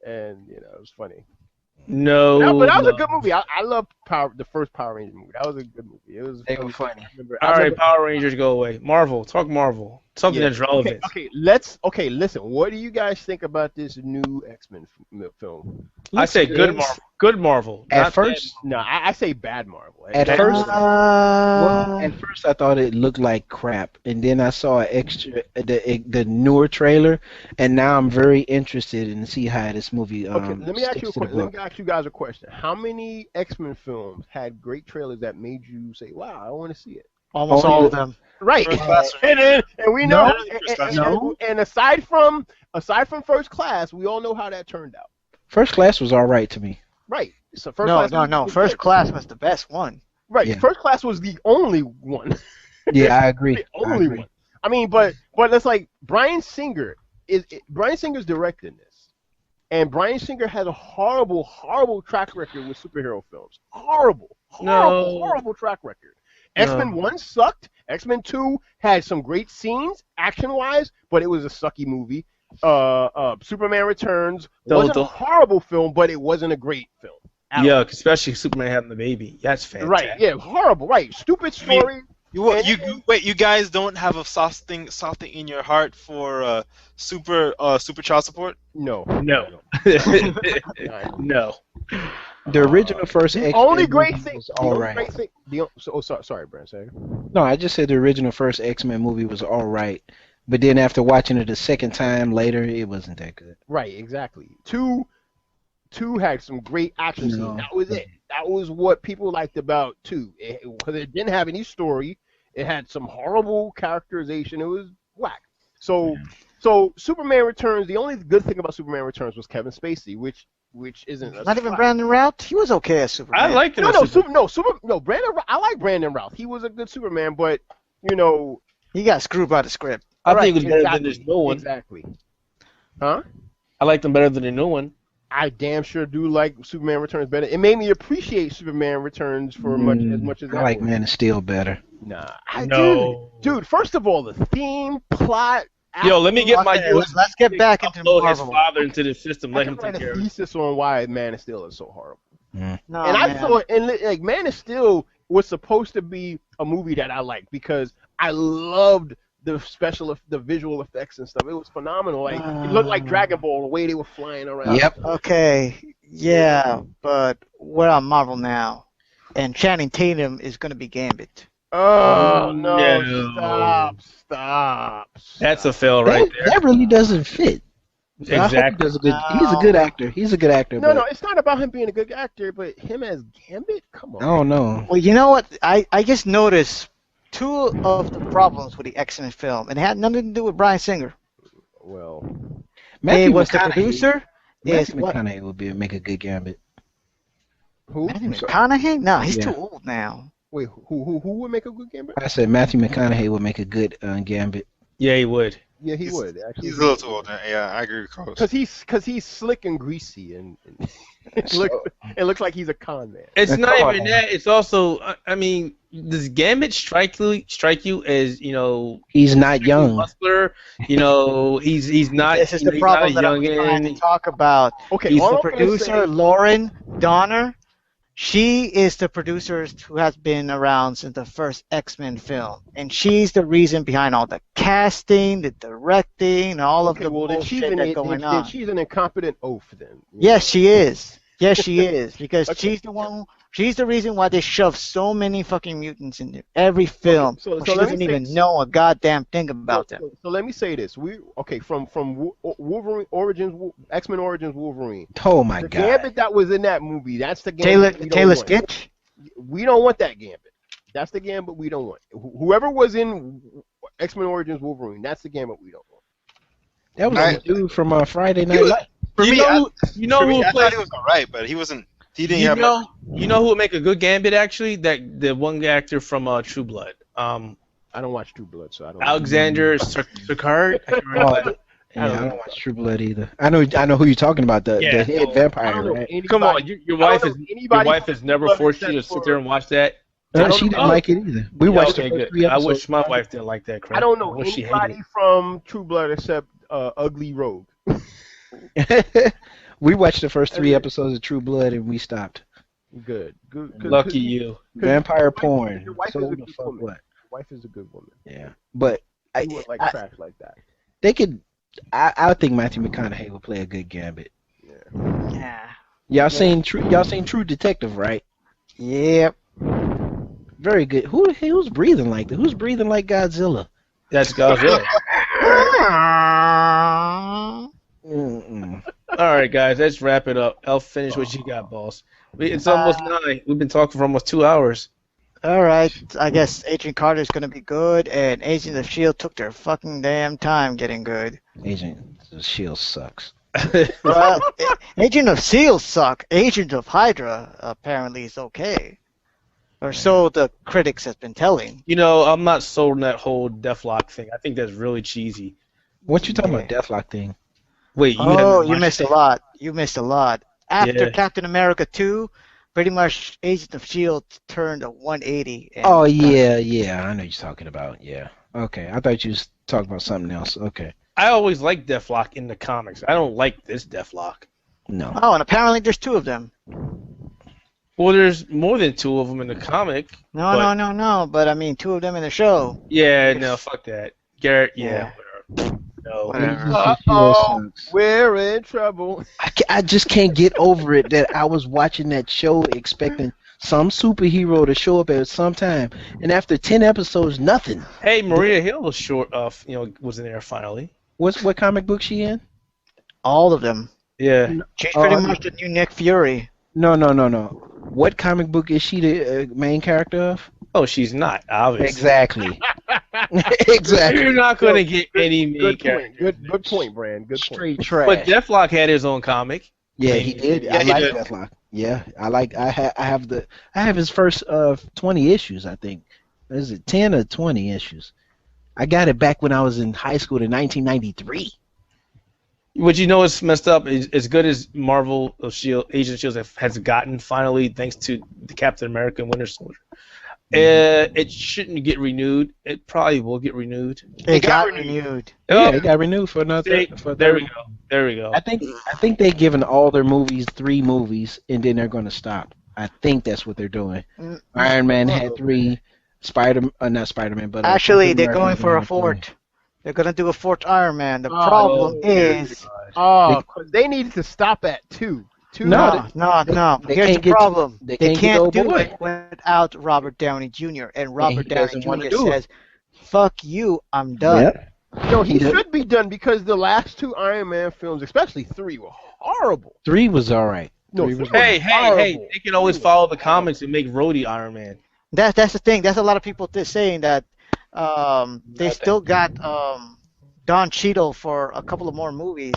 Speaker 3: and it was funny.
Speaker 2: No.
Speaker 3: But that was a good movie. I love the first Power Ranger movie. That was a good movie. It was.
Speaker 4: They were funny.
Speaker 2: All right, Power Rangers, go away. Marvel, talk Marvel. Something that's relevant.
Speaker 3: Okay, listen. What do you guys think about this new X-Men film?
Speaker 2: I say good Marvel. Good Marvel.
Speaker 4: At
Speaker 2: not
Speaker 4: first,
Speaker 3: No, I say bad Marvel.
Speaker 4: At
Speaker 3: Bad
Speaker 4: first-
Speaker 3: Marvel.
Speaker 4: at first I thought it looked like crap, and then I saw the newer trailer, and now I'm very interested in see how this movie
Speaker 3: Okay, let me ask
Speaker 4: sticks
Speaker 3: you a
Speaker 4: to the
Speaker 3: question. Let
Speaker 4: book.
Speaker 3: me ask you guys a question. How many X-Men films had great trailers that made you say, "Wow, I want to see it"?
Speaker 1: Almost
Speaker 4: Oh,
Speaker 1: all
Speaker 4: yeah.
Speaker 1: of them.
Speaker 3: Right.
Speaker 5: First Class.
Speaker 3: And we know.
Speaker 5: No, First Class.
Speaker 3: And aside from First Class, we all know how that turned out.
Speaker 4: First Class was all right to me.
Speaker 3: Right. So First
Speaker 1: No,
Speaker 3: Class.
Speaker 1: no.
Speaker 3: was
Speaker 1: First
Speaker 3: good.
Speaker 1: Class was the best one.
Speaker 3: Right.
Speaker 4: Yeah.
Speaker 3: First Class was the only one.
Speaker 4: Yeah, I agree.
Speaker 3: The
Speaker 4: I
Speaker 3: only
Speaker 4: agree.
Speaker 3: one. I mean, but it's like Bryan Singer's directing this, and Bryan Singer has a horrible track record with superhero films. Horrible track record. X-Men 1 sucked. X-Men 2 had some great scenes, action-wise, but it was a sucky movie. Superman Returns wasn't a horrible film, but it wasn't a great film.
Speaker 2: Yeah, especially Superman having the baby. That's fantastic.
Speaker 3: Right, yeah, horrible, right. Stupid story.
Speaker 5: You guys don't have a soft thing in your heart for super child support?
Speaker 3: No.
Speaker 2: No. No.
Speaker 4: The original first X-Men
Speaker 3: Only great
Speaker 4: movie
Speaker 3: thing.
Speaker 4: was all right.
Speaker 3: Sorry, Brent. Say.
Speaker 4: No, I just said the original first X-Men movie was all right, but then after watching it a second time later, it wasn't that good.
Speaker 3: Right, exactly. Two had some great action
Speaker 4: No.
Speaker 3: scenes. That was it. That was what people liked about 2. Because it didn't have any story. It had some horrible characterization. It was whack. So Superman Returns. The only good thing about Superman Returns was Kevin Spacey, which isn't
Speaker 1: Not even Brandon Routh. He was okay as Superman.
Speaker 2: I like him.
Speaker 3: Brandon. I like Brandon Routh. He was a good Superman, but
Speaker 1: He got screwed by the script.
Speaker 2: I
Speaker 3: right,
Speaker 2: think it was better
Speaker 3: exactly,
Speaker 2: than this new one.
Speaker 3: Exactly. Huh?
Speaker 2: I liked them better than the new one.
Speaker 3: I damn sure do like Superman Returns better. It made me appreciate Superman Returns for as much as
Speaker 4: I like Man of Steel better.
Speaker 3: Nah,
Speaker 2: No.
Speaker 3: dude. First of all, the theme, plot.
Speaker 2: Yo, let me get my
Speaker 1: Okay, let's get back into
Speaker 2: upload his
Speaker 1: Marvel.
Speaker 2: father into the system.
Speaker 3: I
Speaker 2: Let
Speaker 3: can
Speaker 2: him
Speaker 3: write
Speaker 2: take care
Speaker 3: a
Speaker 2: of it.
Speaker 3: thesis on why Man of Steel is so horrible.
Speaker 1: No,
Speaker 3: and
Speaker 1: man.
Speaker 3: I thought, like Man of Steel was supposed to be a movie that I liked because I loved the visual effects and stuff. It was phenomenal. Like it looked like Dragon Ball the way they were flying around.
Speaker 4: Yep.
Speaker 1: Okay, yeah, but we're on Marvel now, and Channing Tatum is going to be Gambit.
Speaker 3: Oh no!
Speaker 2: No.
Speaker 3: Stop!
Speaker 2: That's a fail right there.
Speaker 4: That really doesn't fit. I hope he
Speaker 2: Exactly.
Speaker 4: does he's a good actor. He's a good actor.
Speaker 3: No,
Speaker 4: but
Speaker 3: it's not about him being a good actor, but him as Gambit. Come on.
Speaker 4: I don't know.
Speaker 1: Well, you know what? I just noticed two of the problems with the X-Men film, and it had nothing to do with Bryan Singer.
Speaker 3: Well,
Speaker 1: It was the
Speaker 4: McConaughey-
Speaker 1: producer. Is
Speaker 4: Matthew
Speaker 1: what?
Speaker 4: McConaughey would make a good Gambit.
Speaker 3: who?
Speaker 1: Matthew McConaughey? No, he's
Speaker 4: Yeah.
Speaker 1: too old now.
Speaker 3: Wait, who would make a good Gambit?
Speaker 4: I said Matthew McConaughey would make a good Gambit.
Speaker 2: Yeah, he would.
Speaker 3: Yeah, he would actually.
Speaker 5: He's a little too old. Yeah, I agree with Carlos.
Speaker 3: Because he's slick and greasy and it looks like he's a con man.
Speaker 2: It's
Speaker 4: Come
Speaker 2: not
Speaker 4: on.
Speaker 2: even that. It's also, I mean, does Gambit strike you as
Speaker 4: He's not young.
Speaker 2: muscular? He's not.
Speaker 1: This is
Speaker 2: he's
Speaker 1: the problem
Speaker 2: not
Speaker 1: that
Speaker 2: a
Speaker 1: I'm trying to
Speaker 2: youngin.
Speaker 1: talk about.
Speaker 3: Okay,
Speaker 1: He's
Speaker 3: all
Speaker 1: the
Speaker 3: I'm gonna
Speaker 1: producer,
Speaker 3: say-
Speaker 1: Lauren Donner. She is the producer who has been around since the first X-Men film, and she's the reason behind all the casting, the directing, and all of
Speaker 3: Okay,
Speaker 1: the
Speaker 3: well then she's
Speaker 1: bullshit that's going
Speaker 3: then
Speaker 1: on.
Speaker 3: she's an incompetent oaf then.
Speaker 1: Yes, she is. Yes, she is, because
Speaker 3: Okay.
Speaker 1: she's the one. She's the reason why they shove so many fucking mutants into every film.
Speaker 3: so
Speaker 1: when she
Speaker 3: let me
Speaker 1: doesn't
Speaker 3: say-
Speaker 1: even know a goddamn thing about them.
Speaker 3: So let me say this: from Wolverine Origins, X-Men Origins Wolverine.
Speaker 4: Oh my
Speaker 3: The
Speaker 4: god.
Speaker 3: Gambit that was in that movie, that's the
Speaker 1: Taylor
Speaker 3: Gambit we
Speaker 1: Taylor
Speaker 3: don't want.
Speaker 1: Stitch.
Speaker 3: We don't want that Gambit. That's the Gambit we don't want. Whoever was in X-Men Origins Wolverine, that's the Gambit we don't want.
Speaker 4: That was
Speaker 6: Right.
Speaker 4: the dude from Friday Night
Speaker 5: He was-
Speaker 4: Lights.
Speaker 5: For
Speaker 2: You
Speaker 5: me,
Speaker 2: know, you know
Speaker 5: for
Speaker 2: who
Speaker 5: me, I
Speaker 2: played.
Speaker 5: thought he was alright, but he wasn't. He didn't
Speaker 2: You
Speaker 5: have.
Speaker 2: know who would make a good Gambit actually? That the one actor from True Blood.
Speaker 3: I don't watch True Blood, so I don't.
Speaker 2: Alexander Skarsgård. I can't remember.
Speaker 4: Yeah, I don't watch True Blood either. I know who you're talking about. The
Speaker 2: Yeah,
Speaker 4: head
Speaker 2: no,
Speaker 3: I
Speaker 4: vampire,
Speaker 3: don't know
Speaker 4: right?
Speaker 3: anybody.
Speaker 2: Come on, your
Speaker 3: I
Speaker 2: wife
Speaker 3: don't
Speaker 2: is
Speaker 3: know
Speaker 2: your
Speaker 3: anybody
Speaker 2: wife
Speaker 3: from
Speaker 2: has never
Speaker 3: Blood
Speaker 2: forced you to
Speaker 3: except
Speaker 2: sit there and watch that.
Speaker 3: I don't
Speaker 4: She didn't
Speaker 3: know.
Speaker 4: like it either. We
Speaker 2: Yeah,
Speaker 4: watched
Speaker 2: okay,
Speaker 4: the first
Speaker 2: good.
Speaker 4: 3
Speaker 2: I
Speaker 4: episodes.
Speaker 2: wish my wife didn't like that crap.
Speaker 3: I don't know
Speaker 2: wish she hated
Speaker 3: anybody from True Blood except Ugly Rogue.
Speaker 4: We watched the first 3 episodes of True Blood and we stopped.
Speaker 3: Good.
Speaker 2: Lucky you.
Speaker 4: Vampire porn.
Speaker 3: Your wife
Speaker 4: So
Speaker 3: is a
Speaker 4: the
Speaker 3: good
Speaker 4: fuck
Speaker 3: woman.
Speaker 4: what?
Speaker 3: Your wife is a good woman.
Speaker 4: Yeah, but
Speaker 3: You wouldn't like trash like that.
Speaker 4: they could. I think Matthew McConaughey would play a good Gambit.
Speaker 1: Yeah.
Speaker 4: Y'all seen True Detective, right?
Speaker 1: Yep.
Speaker 4: Very good. Who's breathing like that? Who's breathing like Godzilla?
Speaker 2: That's Godzilla.
Speaker 4: Mm-mm.
Speaker 2: All right, guys, let's wrap it up. Elf, finish what you got, boss. It's almost 9. We've been talking for almost 2 hours.
Speaker 1: All right. I guess Agent Carter's gonna be good, and Agents of Shield took their fucking damn time getting good.
Speaker 4: Agent Shield sucks.
Speaker 1: Well, Agent of Shield suck. Agent of Hydra apparently is okay, or so the critics have been telling.
Speaker 2: You know, I'm not sold on that whole Deathlock thing. I think that's really cheesy.
Speaker 4: What you talking about, Deathlock thing?
Speaker 2: Wait, you
Speaker 1: Oh,
Speaker 2: haven't
Speaker 1: you
Speaker 2: watched
Speaker 1: missed
Speaker 2: it?
Speaker 1: a lot. You missed a lot. After
Speaker 2: Yeah.
Speaker 1: Captain America 2, pretty much Agent of Shield turned a 180. And
Speaker 4: Oh yeah, I know you're talking about. Yeah. Okay, I thought you was talking about something else. Okay.
Speaker 2: I always liked Deathlock in the comics. I don't like this Deathlock.
Speaker 4: No.
Speaker 1: Oh, and apparently there's 2 of them.
Speaker 2: Well, there's more than 2 of them in the comic.
Speaker 1: No,
Speaker 2: But-
Speaker 1: no. But I mean, 2 of them in the show.
Speaker 2: Yeah, no, fuck that. Garrett, yeah. Whatever. No.
Speaker 1: Whatever.
Speaker 4: Agents of Shield sucks.
Speaker 3: We're in trouble.
Speaker 4: I just can't get over it that I was watching that show expecting some superhero to show up at some time, and after 10 episodes, nothing.
Speaker 2: Hey, Maria Hill was was in there finally.
Speaker 4: What comic book she in?
Speaker 1: All of them.
Speaker 2: Yeah.
Speaker 1: She's pretty
Speaker 4: Oh,
Speaker 1: much the new Nick Fury.
Speaker 4: No. What comic book is she the main character of?
Speaker 2: Oh, she's not, obviously.
Speaker 4: Exactly. Exactly.
Speaker 2: You're not going to get any main
Speaker 3: Good
Speaker 2: character.
Speaker 3: point. Good point, Brand. Good point.
Speaker 4: Straight trash.
Speaker 2: But Deathlock had his own comic.
Speaker 4: Yeah, he did.
Speaker 5: Yeah,
Speaker 4: I
Speaker 5: he
Speaker 4: like
Speaker 5: did.
Speaker 4: Deathlock. Yeah, I have his first 20 issues. I think. Is it 10 or 20 issues? I got it back when I was in high school in 1993.
Speaker 2: What you know is messed up is as good as Marvel of Shield, Agent of Shield has gotten finally, thanks to the Captain America and Winter Soldier. It shouldn't get renewed. It probably will get renewed.
Speaker 1: It got renewed.
Speaker 4: Yeah, it got renewed for another.
Speaker 2: See, there we go. There we go.
Speaker 4: I think they've given all their movies 3 movies, and then they're going to stop. I think that's what they're doing.
Speaker 1: Mm.
Speaker 4: Iron Man had 3. Not Spider-Man, but
Speaker 1: Actually,
Speaker 4: Captain
Speaker 1: they're
Speaker 4: America
Speaker 1: going for a
Speaker 4: had 3.
Speaker 1: 4th. They're gonna do a 4th Iron Man. The
Speaker 3: Oh,
Speaker 1: problem is,
Speaker 3: Oh, 'cause they needed to stop at 2. 2.
Speaker 4: No,
Speaker 1: no.
Speaker 4: they
Speaker 1: Here's
Speaker 4: can't
Speaker 1: the
Speaker 4: get-
Speaker 1: problem.
Speaker 4: they
Speaker 1: They
Speaker 4: can't get
Speaker 1: can't
Speaker 4: old
Speaker 1: do
Speaker 4: boy.
Speaker 1: it without Robert Downey Jr. And Robert
Speaker 4: he
Speaker 1: Downey
Speaker 4: doesn't wanna
Speaker 1: Jr.
Speaker 4: do it.
Speaker 1: says, "Fuck you, I'm done."
Speaker 4: Yep.
Speaker 3: No, he
Speaker 4: He did.
Speaker 3: should be done because the last 2 Iron Man films, especially 3, were horrible.
Speaker 4: 3 was all right.
Speaker 3: No,
Speaker 4: 3 was
Speaker 2: Hey,
Speaker 3: horrible.
Speaker 2: they can always follow the comics and make Rhodey Iron Man.
Speaker 1: That's the thing. That's a lot of people saying that they still got Don Cheadle for a couple of more movies.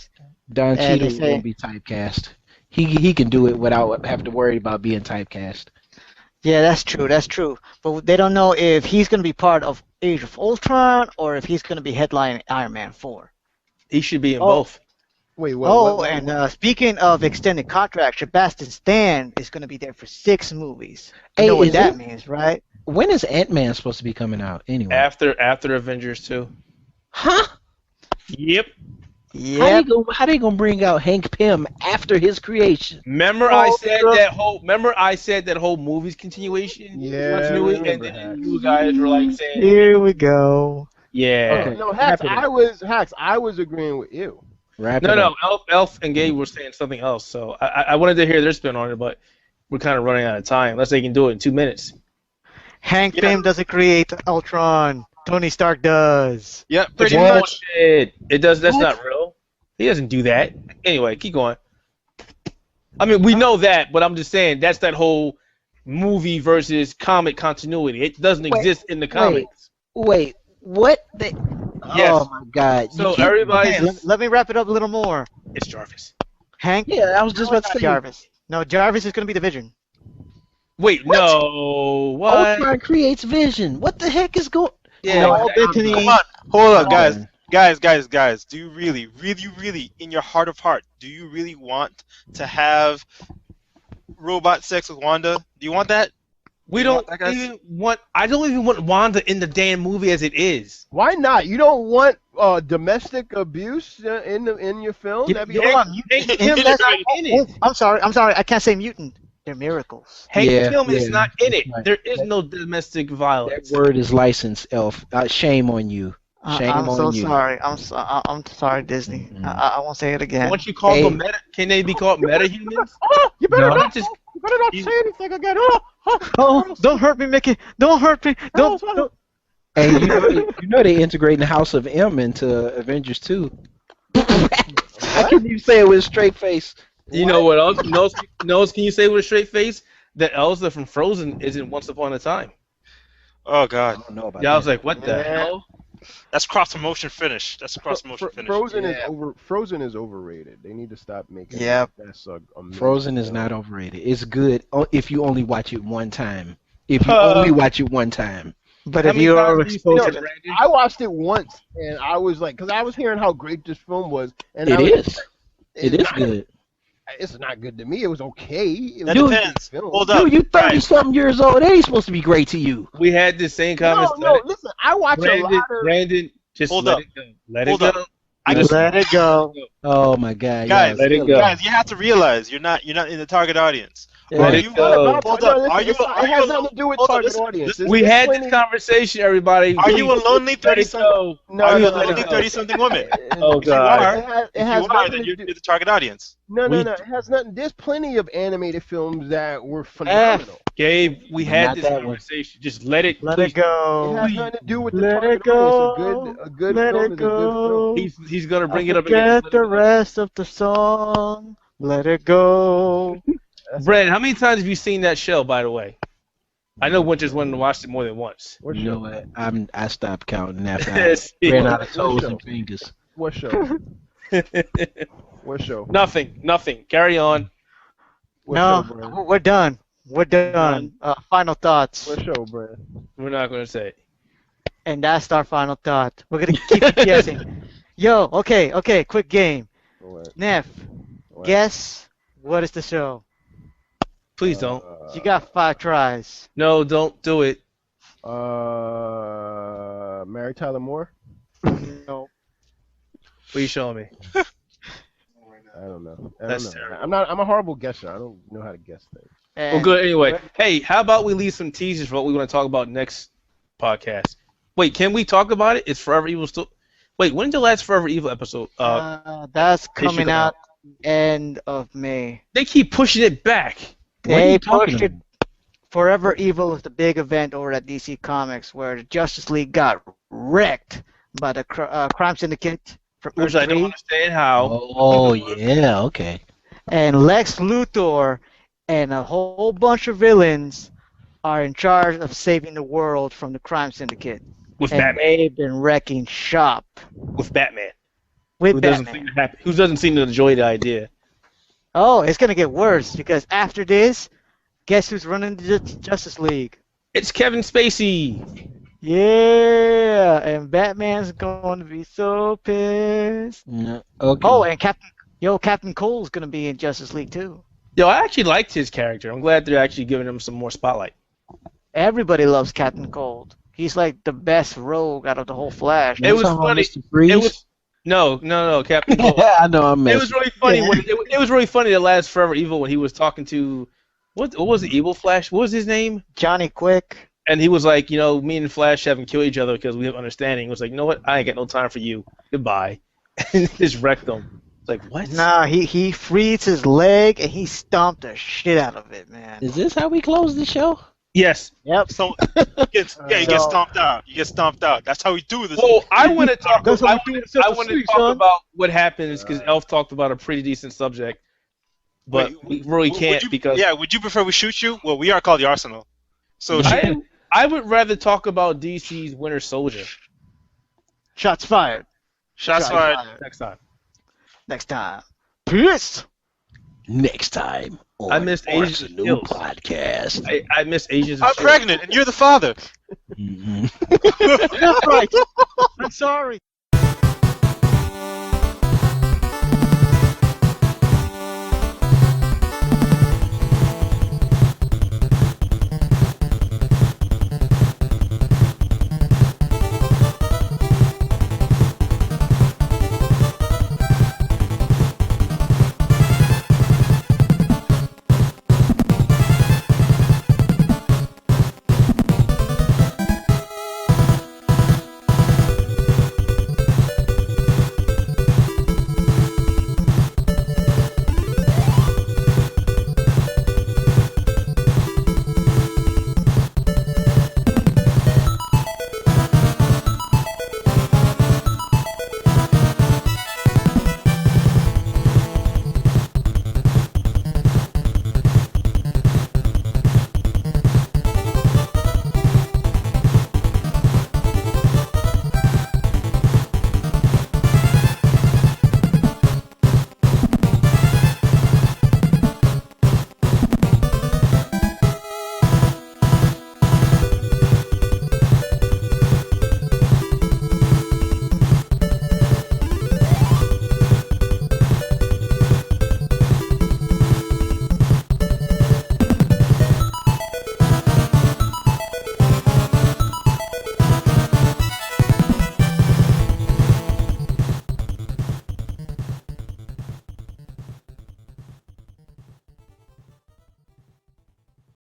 Speaker 4: Don
Speaker 1: And they
Speaker 4: Cheadle
Speaker 1: say-
Speaker 4: won't be typecast. He can do it without having to worry about being typecast.
Speaker 1: Yeah, that's true. That's true. But they don't know if he's going to be part of Age of Ultron or if he's going to be headlining Iron Man 4.
Speaker 2: He should be in
Speaker 1: Oh.
Speaker 2: both.
Speaker 3: Wait,
Speaker 1: And speaking of extended contract, Sebastian Stan is going to be there for 6 movies. You
Speaker 4: Hey,
Speaker 1: know what
Speaker 4: is
Speaker 1: that
Speaker 4: it?
Speaker 1: means, right?
Speaker 4: When is Ant-Man supposed to be coming out anyway?
Speaker 2: After Avengers 2.
Speaker 4: Huh?
Speaker 2: Yep.
Speaker 1: Yep.
Speaker 4: How they gonna bring out Hank Pym after his creation?
Speaker 2: Remember I said that whole movie's continuation?
Speaker 3: Yeah,
Speaker 2: Continuity,
Speaker 3: I
Speaker 2: and
Speaker 3: remember
Speaker 2: then
Speaker 3: Hacks.
Speaker 2: you guys were like saying,
Speaker 1: Here we go.
Speaker 2: yeah.
Speaker 4: Okay.
Speaker 3: No, Hacks.
Speaker 4: Happening.
Speaker 3: I was agreeing with you.
Speaker 4: Wrap
Speaker 2: No,
Speaker 4: it
Speaker 2: no,
Speaker 4: up.
Speaker 2: Elf and Gabe were saying something else, so I wanted to hear their spin on it, but we're kind of running out of time, unless they can do it in 2 minutes.
Speaker 1: Hank
Speaker 5: Yeah.
Speaker 1: Pym doesn't create Ultron. Tony Stark does.
Speaker 5: Yeah, pretty
Speaker 2: It's
Speaker 5: much.
Speaker 2: bullshit. It does. That's not real. He doesn't do that. Anyway, keep going. I mean, we know that, but I'm just saying that's that whole movie versus comic continuity. It doesn't exist in the comics.
Speaker 4: Wait, what?
Speaker 2: Yes.
Speaker 4: Oh my God! You
Speaker 2: So
Speaker 4: can't-
Speaker 2: everybody's
Speaker 1: Okay, let me wrap it up a little more.
Speaker 2: it's Jarvis.
Speaker 1: Hank.
Speaker 4: Yeah, I was just about to say.
Speaker 1: Jarvis. No, Jarvis is going to be the Vision.
Speaker 2: Wait,
Speaker 4: What?
Speaker 2: no, what?
Speaker 4: Ultron creates Vision. What the heck is going?
Speaker 2: Yeah,
Speaker 1: No, Bethany.
Speaker 5: Come on, hold on, guys.
Speaker 4: on.
Speaker 5: Guys. Do you really, in your heart of heart, do you really want to have robot sex with Wanda? Do you want that?
Speaker 2: we don't even want. I don't even want Wanda in the damn movie as it is.
Speaker 3: Why not? You don't want domestic abuse in your film? That'd be
Speaker 1: Hold on.
Speaker 2: Hank
Speaker 1: Him,
Speaker 2: Pym is
Speaker 1: that's-
Speaker 2: not in it.
Speaker 1: I'm sorry. I can't say mutant. They're miracles.
Speaker 2: Hank
Speaker 4: Yeah,
Speaker 2: Pym is
Speaker 4: yeah,
Speaker 2: not in it.
Speaker 4: right.
Speaker 2: There is no domestic
Speaker 4: That
Speaker 2: violence.
Speaker 4: word is licensed, Elf. Shame on you. Shame
Speaker 1: I'm
Speaker 4: on
Speaker 1: so
Speaker 4: you.
Speaker 1: sorry. I'm sorry, Disney.
Speaker 4: Mhm.
Speaker 1: I won't say it again.
Speaker 2: Once you call
Speaker 4: Hey.
Speaker 2: them meta, can they be called metahumans?
Speaker 3: Oh, you better
Speaker 4: No.
Speaker 3: not.
Speaker 2: Just
Speaker 3: You better not
Speaker 2: You-
Speaker 3: say anything again. Oh,
Speaker 1: Oh, don't hurt me, Mickey. Don't hurt me. Don't.
Speaker 4: And you know they integrating the House of M into Avengers 2. I couldn't even say it with a straight face.
Speaker 2: you know what else? Knows can you say with a straight face that Elsa from Frozen isn't Once Upon a Time?
Speaker 5: Oh
Speaker 4: I
Speaker 5: God,
Speaker 4: don't know about
Speaker 2: Yeah, I was
Speaker 4: that.
Speaker 2: like, what the
Speaker 1: Yeah.
Speaker 2: hell?
Speaker 5: that's cross promotion finish. That's a cross promotion finish.
Speaker 3: Frozen is overrated. They need to stop making.
Speaker 1: Yep.
Speaker 3: That's a
Speaker 4: Frozen is not overrated. It's good if you only watch it one time. If you only watch it one time.
Speaker 1: But
Speaker 2: How
Speaker 1: if
Speaker 2: many
Speaker 1: you
Speaker 2: times
Speaker 1: are
Speaker 2: have you seen
Speaker 1: exposed
Speaker 2: it,
Speaker 1: to it,
Speaker 2: Brandon?
Speaker 3: I watched it once and I was like, because I was hearing how great this film was, and I
Speaker 4: It
Speaker 3: was
Speaker 4: is.
Speaker 3: like,
Speaker 4: It is good.
Speaker 3: It's not good to me. It was okay. It
Speaker 5: That
Speaker 3: was a
Speaker 5: depends.
Speaker 3: good film.
Speaker 5: Hold up.
Speaker 4: Dude, you
Speaker 5: Guys.
Speaker 4: 30-something years old. It ain't supposed to be great to you.
Speaker 2: We had the same
Speaker 3: No,
Speaker 2: comments.
Speaker 3: no. Listen, I watch a
Speaker 2: Brandon,
Speaker 3: lot of.
Speaker 2: Brandon, just
Speaker 5: Hold
Speaker 2: let
Speaker 5: up.
Speaker 2: it go. Let
Speaker 5: Hold
Speaker 2: it
Speaker 5: up.
Speaker 2: go.
Speaker 5: I
Speaker 2: Listen.
Speaker 1: let it go.
Speaker 4: Oh my God.
Speaker 5: Guys,
Speaker 2: let it
Speaker 4: y'all
Speaker 2: go.
Speaker 5: Guys, you have to realize you're not in the target audience.
Speaker 2: Let
Speaker 5: Are
Speaker 2: it
Speaker 5: you-
Speaker 2: go.
Speaker 5: Hold
Speaker 3: No,
Speaker 5: up.
Speaker 3: listen,
Speaker 5: Are you?
Speaker 3: it's not-
Speaker 5: Are
Speaker 3: it has
Speaker 5: you?
Speaker 3: nothing to do with
Speaker 5: hold up,
Speaker 3: target
Speaker 5: listen,
Speaker 3: audience.
Speaker 5: listen.
Speaker 2: We
Speaker 3: There's
Speaker 2: had
Speaker 3: plenty-
Speaker 2: this conversation, everybody.
Speaker 5: Are you a lonely
Speaker 2: Let it
Speaker 5: 30-something?
Speaker 2: go.
Speaker 3: No,
Speaker 5: Are you
Speaker 3: no,
Speaker 5: a
Speaker 3: no,
Speaker 5: lonely
Speaker 3: no.
Speaker 5: 30-something woman?
Speaker 2: Oh,
Speaker 5: If you
Speaker 2: God.
Speaker 5: are,
Speaker 3: It has
Speaker 5: if you
Speaker 3: nothing
Speaker 5: are,
Speaker 3: to
Speaker 5: then you're
Speaker 3: do-
Speaker 5: the target audience.
Speaker 3: No,
Speaker 2: We-
Speaker 3: it has nothing. There's plenty of animated films that were phenomenal.
Speaker 2: Gabe, we had
Speaker 4: Not
Speaker 2: this
Speaker 4: that one.
Speaker 2: conversation. Just let it.
Speaker 1: Let
Speaker 2: please.
Speaker 1: it go.
Speaker 3: It has nothing to do with the
Speaker 1: Let
Speaker 3: target
Speaker 1: it go.
Speaker 3: audience. A good
Speaker 1: Let
Speaker 3: film
Speaker 1: it
Speaker 3: is a good film.
Speaker 1: go.
Speaker 2: He's gonna bring
Speaker 1: I
Speaker 2: it up again.
Speaker 1: forget the rest of the song. Let it go.
Speaker 2: Brad, how many times have you seen that show, by the way? I know Winters went and watched it more than once.
Speaker 3: What
Speaker 4: You
Speaker 3: show?
Speaker 4: know what? I stopped counting after I
Speaker 2: Yes.
Speaker 4: ran out of
Speaker 3: What
Speaker 4: toes
Speaker 3: show?
Speaker 4: and fingers.
Speaker 3: What show? What show?
Speaker 2: Nothing. Carry on.
Speaker 3: What
Speaker 1: No,
Speaker 3: show, Brand?
Speaker 1: we're done. We're done. Final thoughts.
Speaker 3: What show, Brand?
Speaker 2: We're not gonna say it.
Speaker 1: And that's our final thought. We're gonna keep guessing. Yo, okay, quick game.
Speaker 3: What?
Speaker 1: Neff,
Speaker 3: What?
Speaker 1: guess what is the show?
Speaker 2: Please don't.
Speaker 1: You got 5 tries.
Speaker 2: No, don't do it.
Speaker 3: Mary Tyler Moore?
Speaker 1: No.
Speaker 2: Please show me.
Speaker 3: I don't know.
Speaker 2: That's
Speaker 3: know.
Speaker 2: terrible.
Speaker 3: I'm a horrible guesser. I don't know how to guess things.
Speaker 2: Well,
Speaker 1: And
Speaker 2: good. Anyway, hey, how about we leave some teasers for what we want to talk about next podcast? Wait, can we talk about it? Is Forever Evil still? Wait, when's the last Forever Evil episode?
Speaker 1: that's
Speaker 2: should
Speaker 1: coming
Speaker 2: come
Speaker 1: out end of May.
Speaker 2: They keep pushing it back.
Speaker 4: What are
Speaker 1: They
Speaker 4: you talking
Speaker 1: pushed it. Forever Evil is the big event over at DC Comics where the Justice League got wrecked by the crime syndicate from
Speaker 2: Which
Speaker 1: Earth
Speaker 2: I don't
Speaker 1: 3.
Speaker 2: understand how.
Speaker 4: Oh yeah, okay.
Speaker 1: And Lex Luthor and a whole bunch of villains are in charge of saving the world from the crime syndicate.
Speaker 2: With
Speaker 1: And
Speaker 2: Batman.
Speaker 1: they've been wrecking shop
Speaker 2: With Batman.
Speaker 1: with
Speaker 2: Who doesn't
Speaker 1: Batman.
Speaker 2: seem to happy? Who doesn't seem to enjoy the idea?
Speaker 1: Oh, it's gonna get worse because after this, guess who's running the Justice League?
Speaker 2: It's Kevin Spacey.
Speaker 1: Yeah, and Batman's going to be so pissed.
Speaker 4: No, okay.
Speaker 1: Oh, and Captain Cole's gonna be in Justice League too.
Speaker 2: Yo, I actually liked his character. I'm glad they're actually giving him some more spotlight.
Speaker 1: Everybody loves Captain Cold. He's like the best rogue out of the whole Flash.
Speaker 2: It was
Speaker 4: Talking about
Speaker 2: funny.
Speaker 4: Mr. Freeze?
Speaker 2: It was No, Captain Cold.
Speaker 4: I know I'm
Speaker 2: It
Speaker 4: messing.
Speaker 2: was really funny when it was really funny. The last Forever Evil when he was talking to what was it? Evil Flash? What was his name?
Speaker 1: Johnny Quick.
Speaker 2: And he was like, me and Flash haven't killed each other because we have understanding. He was like, you know what? I ain't got no time for you. Goodbye. And just wrecked him. It's like, what?
Speaker 1: Nah, he frees his leg and he stomped the shit out of it, man.
Speaker 4: Is this how we close the show?
Speaker 2: Yes.
Speaker 1: Yep.
Speaker 5: So you get stomped out. You get stomped out. That's how we do this.
Speaker 2: Well, I want to talk.
Speaker 3: That's
Speaker 2: I
Speaker 3: what we do in
Speaker 2: want
Speaker 3: Central
Speaker 2: to
Speaker 3: City,
Speaker 2: talk
Speaker 3: son.
Speaker 2: about what happens because Elf talked about a pretty decent subject, but
Speaker 5: Wait,
Speaker 2: we really can't because
Speaker 5: would you prefer we shoot you? Well, we are called the Arsenal. So
Speaker 2: I would rather talk about DC's Winter Soldier
Speaker 1: Shots fired.
Speaker 5: shots fired.
Speaker 2: next time.
Speaker 1: Next time. Peace.
Speaker 4: Next time on
Speaker 2: I missed
Speaker 4: Orcs
Speaker 2: Asian
Speaker 4: and New
Speaker 2: Skills.
Speaker 4: Podcast.
Speaker 2: I miss Asians.
Speaker 5: I'm pregnant, and you're the father.
Speaker 4: Mhm.
Speaker 1: That's right. I'm sorry.